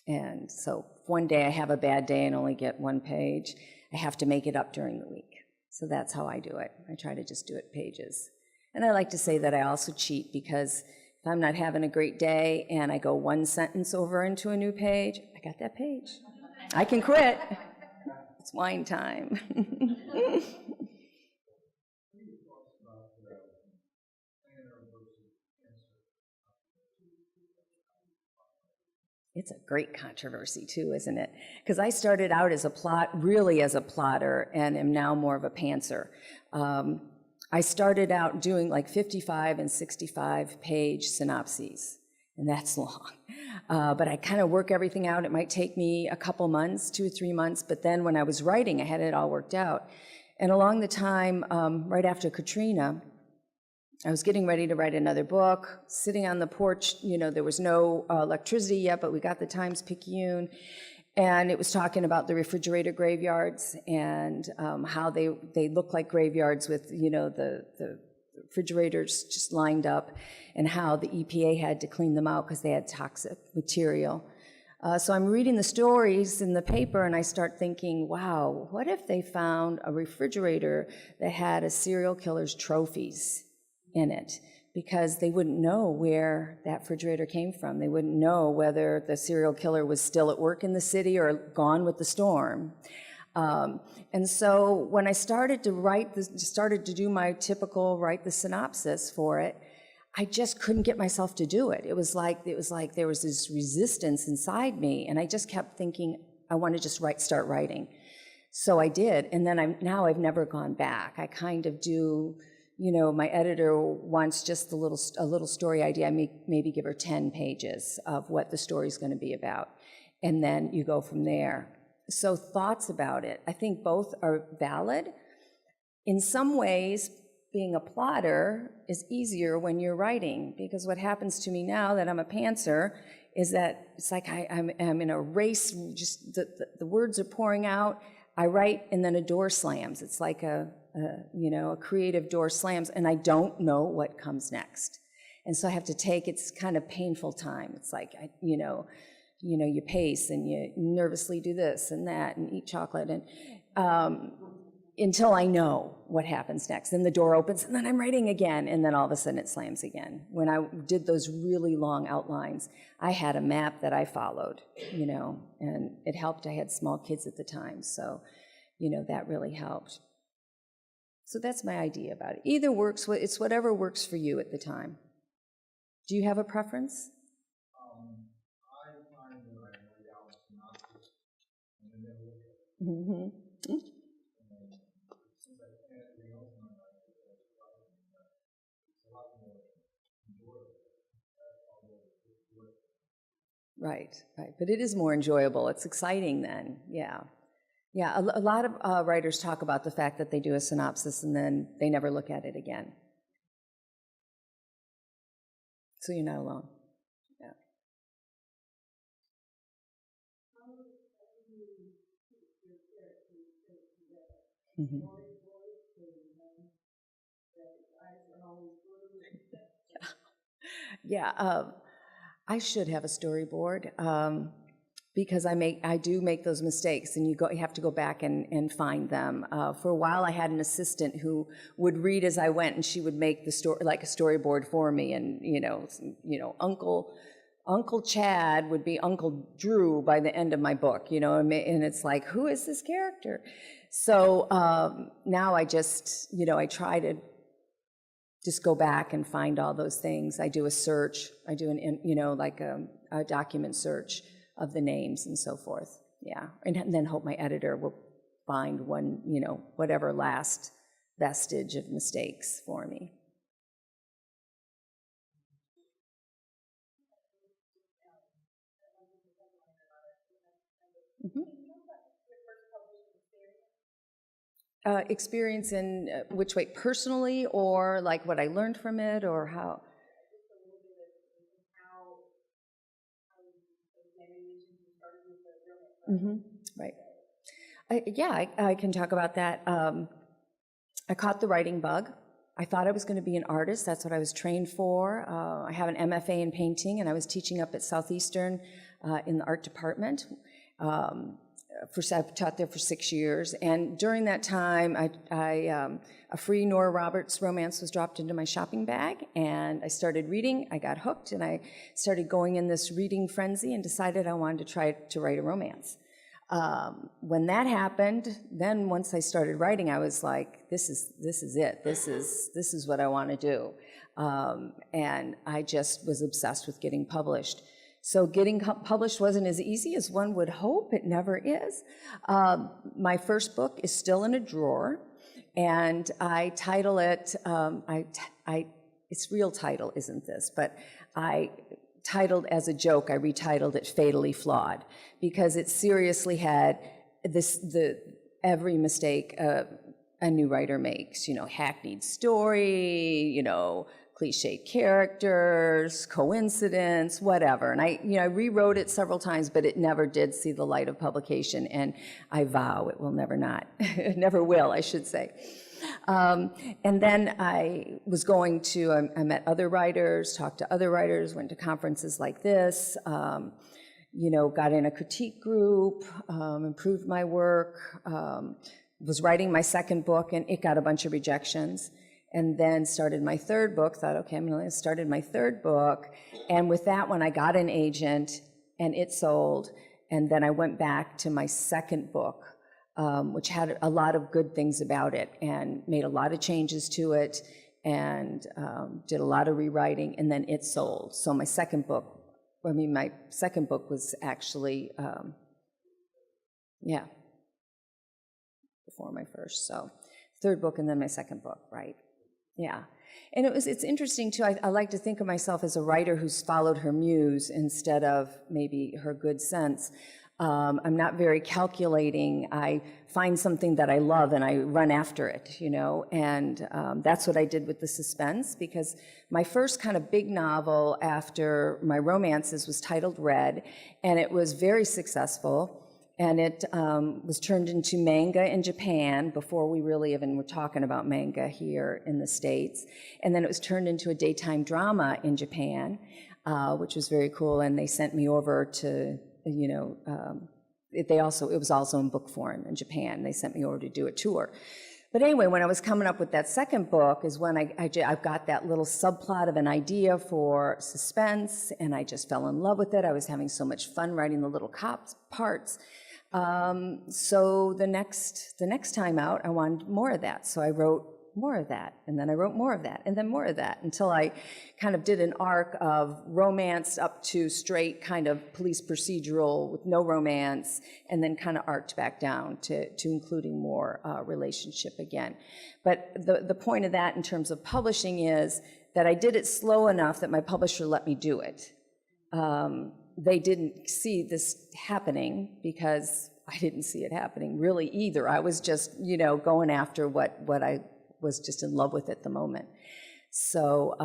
And so one day I have a bad day and only get 1 page. I have to make it up during the week. So that's how I do it. I try to just do it pages. And I like to say that I also cheat, because if I'm not having a great day and I go 1 sentence over into a new page, I got that page. I can quit. It's wine time. It's a great controversy too, isn't it? Because I started out as a plotter, and am now more of a pantser. I started out doing like 55 and 65 page synopses, and that's long. But I kind of work everything out. It might take me a couple months, 2 or 3 months, but then when I was writing, I had it all worked out. And along the time, right after Katrina, I was getting ready to write another book, sitting on the porch. There was no electricity yet, but we got the Times-Picayune, and it was talking about the refrigerator graveyards and how they look like graveyards with, the refrigerators just lined up, and how the EPA had to clean them out because they had toxic material. So I'm reading the stories in the paper, and I start thinking, wow, what if they found a refrigerator that had a serial killer's trophies in it? Because they wouldn't know where that refrigerator came from. They wouldn't know whether the serial killer was still at work in the city or gone with the storm. And so when I started to do my typical write the synopsis for it, I just couldn't get myself to do it. It was like there was this resistance inside me, and I just kept thinking, I want to just start writing. So I did, and then now I've never gone back. I kind of do, my editor wants just a little story idea. I maybe give her 10 pages of what the story's going to be about, and then you go from there. So thoughts about it, I think both are valid. In some ways, being a plotter is easier when you're writing, because what happens to me now that I'm a pantser is that it's like I'm in a race, just the words are pouring out. I write and then a door slams. It's like a creative door slams, and I don't know what comes next. And so I have to it's kind of painful time. It's like, you pace and you nervously do this and that and eat chocolate and until I know what happens next. Then the door opens and then I'm writing again, and then all of a sudden it slams again. When I did those really long outlines, I had a map that I followed, and it helped. I had small kids at the time, so, that really helped. So that's my idea about it. Either works, it's whatever works for you at the time. Do you have a preference? I find that I write out a synopsis and then look at it. Mm-hmm. Since I can't everything else in my life, it's a lot more enjoyable. Although it's work. Right. But it is more enjoyable. It's exciting then. Yeah. Yeah, a lot of writers talk about the fact that they do a synopsis and then they never look at it again. So you're not alone. Yeah. Mm-hmm. Yeah, I should have a storyboard. Because I do make those mistakes, and you have to go back and find them. For a while, I had an assistant who would read as I went, and she would make the story like a storyboard for me. And Uncle Chad would be Uncle Drew by the end of my book, and it's like, who is this character? So now I just, I try to just go back and find all those things. I do a search. I do a document search of the names and so forth, yeah. And then hope my editor will find one, whatever last vestige of mistakes for me. Mm-hmm. Experience in which way, personally, or like what I learned from it, or how? Mm-hmm. Right. I can talk about that. I caught the writing bug. I thought I was going to be an artist. That's what I was trained for. I have an MFA in painting, and I was teaching up at Southeastern in the art department. I've taught there for 6 years, and during that time, a free Nora Roberts romance was dropped into my shopping bag, and I started reading. I got hooked, and I started going in this reading frenzy and decided I wanted to try to write a romance. When that happened, then once I started writing, I was like, this is it. This is what I want to do. And I just was obsessed with getting published. So getting published wasn't as easy as one would hope. It never is. My first book is still in a drawer, and I title it, its real title isn't this, but I titled as a joke, I retitled it Fatally Flawed, because it seriously had every mistake a new writer makes, hackneyed story, cliche characters, coincidence, whatever. And I rewrote it several times, but it never did see the light of publication, and I vow it will never will, I should say. And then I was I met other writers, talked to other writers, went to conferences like this, got in a critique group, improved my work, was writing my second book, and it got a bunch of rejections. And then started my third book, thought, okay, I'm going to start my third book. And with that one, I got an agent, and it sold. And then I went back to my second book, which had a lot of good things about it, and made a lot of changes to it, and did a lot of rewriting, and then it sold. So my second book was actually, before my first, so third book and then my second book, right? Yeah. And it's interesting too. I like to think of myself as a writer who's followed her muse instead of maybe her good sense. I'm not very calculating. I find something that I love and I run after it, you know, and that's what I did with the suspense, because my first kind of big novel after my romances was titled Red, and it was very successful. And it was turned into manga in Japan before we really even were talking about manga here in the States. And then it was turned into a daytime drama in Japan, which was very cool. And they sent me over to, you know, it was also in book form in Japan. They sent me over to do a tour. But anyway, when I was coming up with that second book is when I've got that little subplot of an idea for suspense, and I just fell in love with it. I was having so much fun writing the little cop parts. So the next time out, I wanted more of that. So I wrote more of that, and then I wrote more of that, and then more of that, until I kind of did an arc of romance up to straight kind of police procedural with no romance, and then kind of arced back down to including more relationship again. But the point of that in terms of publishing is that I did it slow enough that my publisher let me do it. They didn't see this happening because I didn't see it happening really either. I was just, you know, going after what I was just in love with at the moment. So,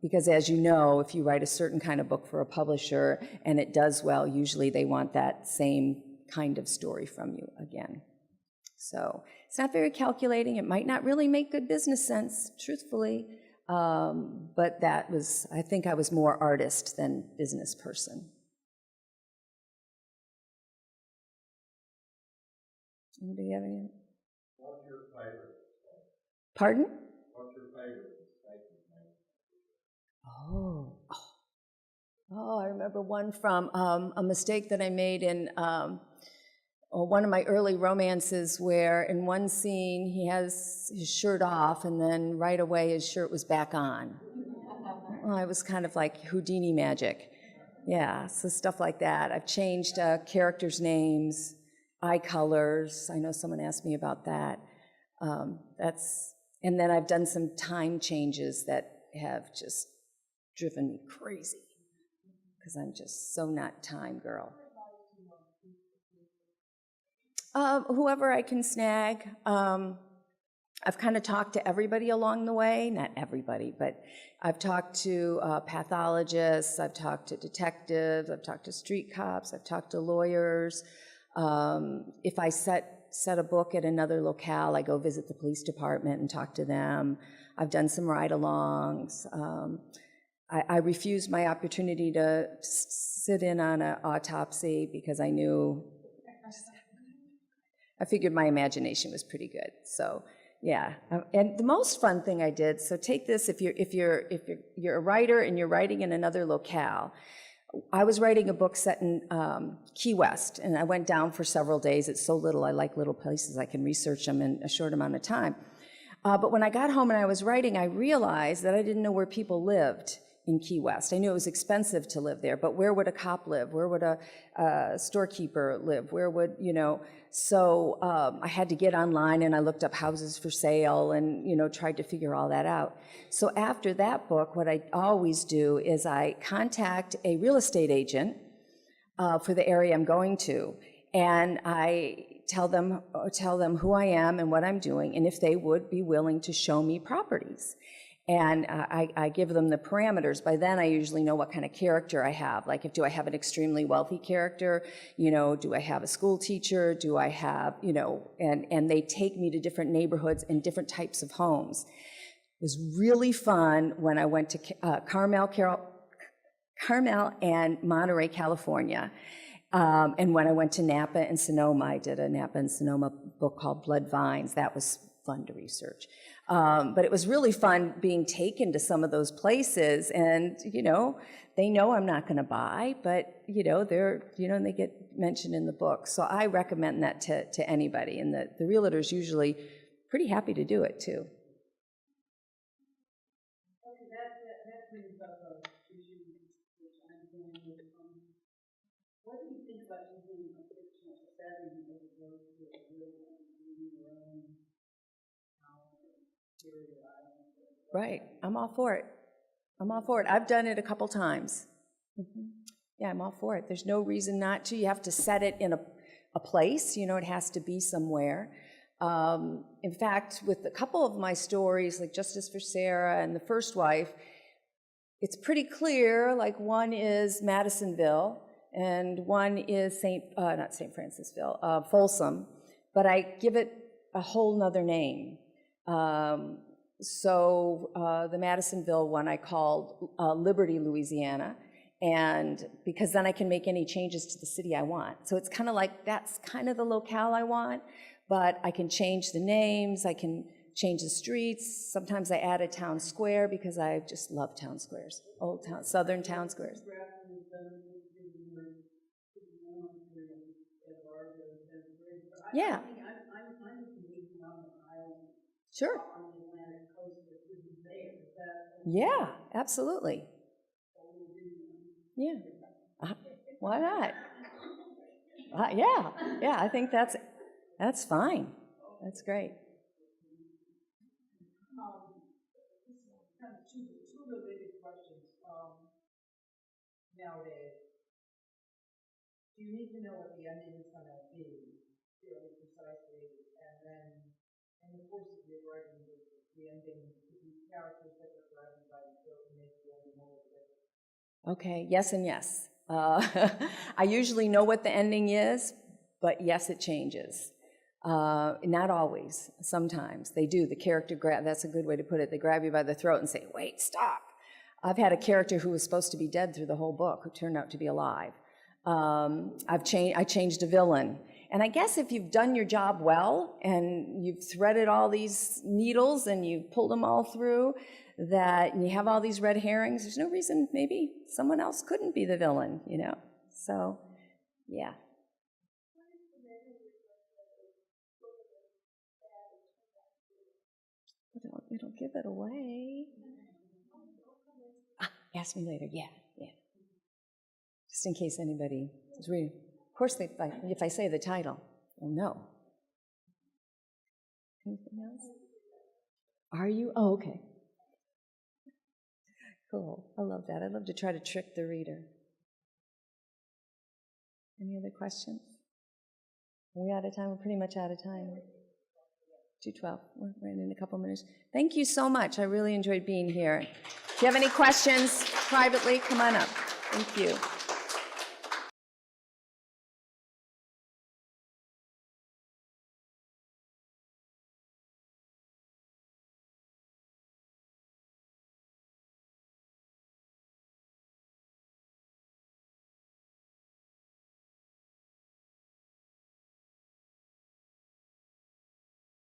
because as you know, if you write a certain kind of book for a publisher and it does well, usually they want that same kind of story from you again. So it's not very calculating. It might not really make good business sense, truthfully. But I think I was more artist than business person. Do you have any? What's your favorite? Pardon? What's your favorite mistake you made? Oh, I remember one from a mistake that I made in one of my early romances, where in one scene he has his shirt off and then right away his shirt was back on. Well, it was kind of like Houdini magic. Yeah, so stuff like that. I've changed characters' names, eye colors. I know someone asked me about that. And then I've done some time changes that have just driven me crazy, because I'm just so not time girl. Whoever I can snag. I've kind of talked to everybody along the way. Not everybody, but I've talked to pathologists, I've talked to detectives, I've talked to street cops, I've talked to lawyers. If I set a book at another locale, I go visit the police department and talk to them. I've done some ride-alongs. I refused my opportunity to sit in on an autopsy because I figured my imagination was pretty good. So yeah, and the most fun thing I did. So take this: if you're a writer and you're writing in another locale. I was writing a book set in Key West, and I went down for several days. It's so little. I like little places. I can research them in a short amount of time. But when I got home and I was writing, I realized that I didn't know where people lived in Key West. I knew it was expensive to live there, but where would a cop live? Where would a storekeeper live? Where would, you know? So I had to get online, and I looked up houses for sale and, you know, tried to figure all that out. So after that book, what I always do is I contact a real estate agent for the area I'm going to, and I tell them who I am and what I'm doing, and if they would be willing to show me properties. And I give them the parameters. By then, I usually know what kind of character I have. Like, do I have an extremely wealthy character? You know, do I have a school teacher? Do I have, you know, and they take me to different neighborhoods and different types of homes. It was really fun when I went to Carmel and Monterey, California. And when I went to Napa and Sonoma, I did a Napa and Sonoma book called Blood Vines. That was fun to research. But it was really fun being taken to some of those places, and, you know, they know I'm not going to buy, but, you know, and they get mentioned in the book. So I recommend that to anybody, and the realtor's usually pretty happy to do it, too. Okay, that brings up a issue which I'm dealing with. What do you think about using a fictional setting as opposed to a real one? your own town, area, island. Right, I'm all for it. I'm all for it. I've done it a couple times. Yeah, I'm all for it. There's no reason not to. You have to set it in a place, you know, it has to be somewhere. In fact, with a couple of my stories, like Justice for Sarah and The First Wife, it's pretty clear, like one is Madisonville and one is not St. Francisville, Folsom, but I give it a whole nother name. So the Madisonville one I called Liberty, Louisiana, and because then I can make any changes to the city I want. So it's kind of like, that's kind of the locale I want, but I can change the names, I can change the streets. Sometimes I add a town square because I just love town squares, old town, southern town squares. Yeah. Sure. Yeah, absolutely. Yeah. Why not? Yeah, I think that's fine. That's great. Kind of two related questions. Nowadays, do you need to know what the ending is going to be fairly precisely, and then in the course of your writing, the ending to be characters that are driving by the throat and make the ending more different? Okay, yes and yes. I usually know what the ending is, but yes, it changes. Not always. Sometimes they do. The character that's a good way to put it. They grab you by the throat and say, "Wait, stop." I've had a character who was supposed to be dead through the whole book who turned out to be alive. I changed a villain. And I guess if you've done your job well and you've threaded all these needles and you've pulled them all through, that you have all these red herrings, there's no reason maybe someone else couldn't be the villain, you know? So, yeah. It'll give it away. Ask me later. Yeah. Just in case anybody is reading. Of course, if I say the title, they'll know. Anything else? Are you? Oh, okay. Cool. I love that. I love to try to trick the reader. Any other questions? Are we out of time? We're pretty much out of time. 2:12. We're in a couple minutes. Thank you so much. I really enjoyed being here. If you have any questions privately, come on up. Thank you.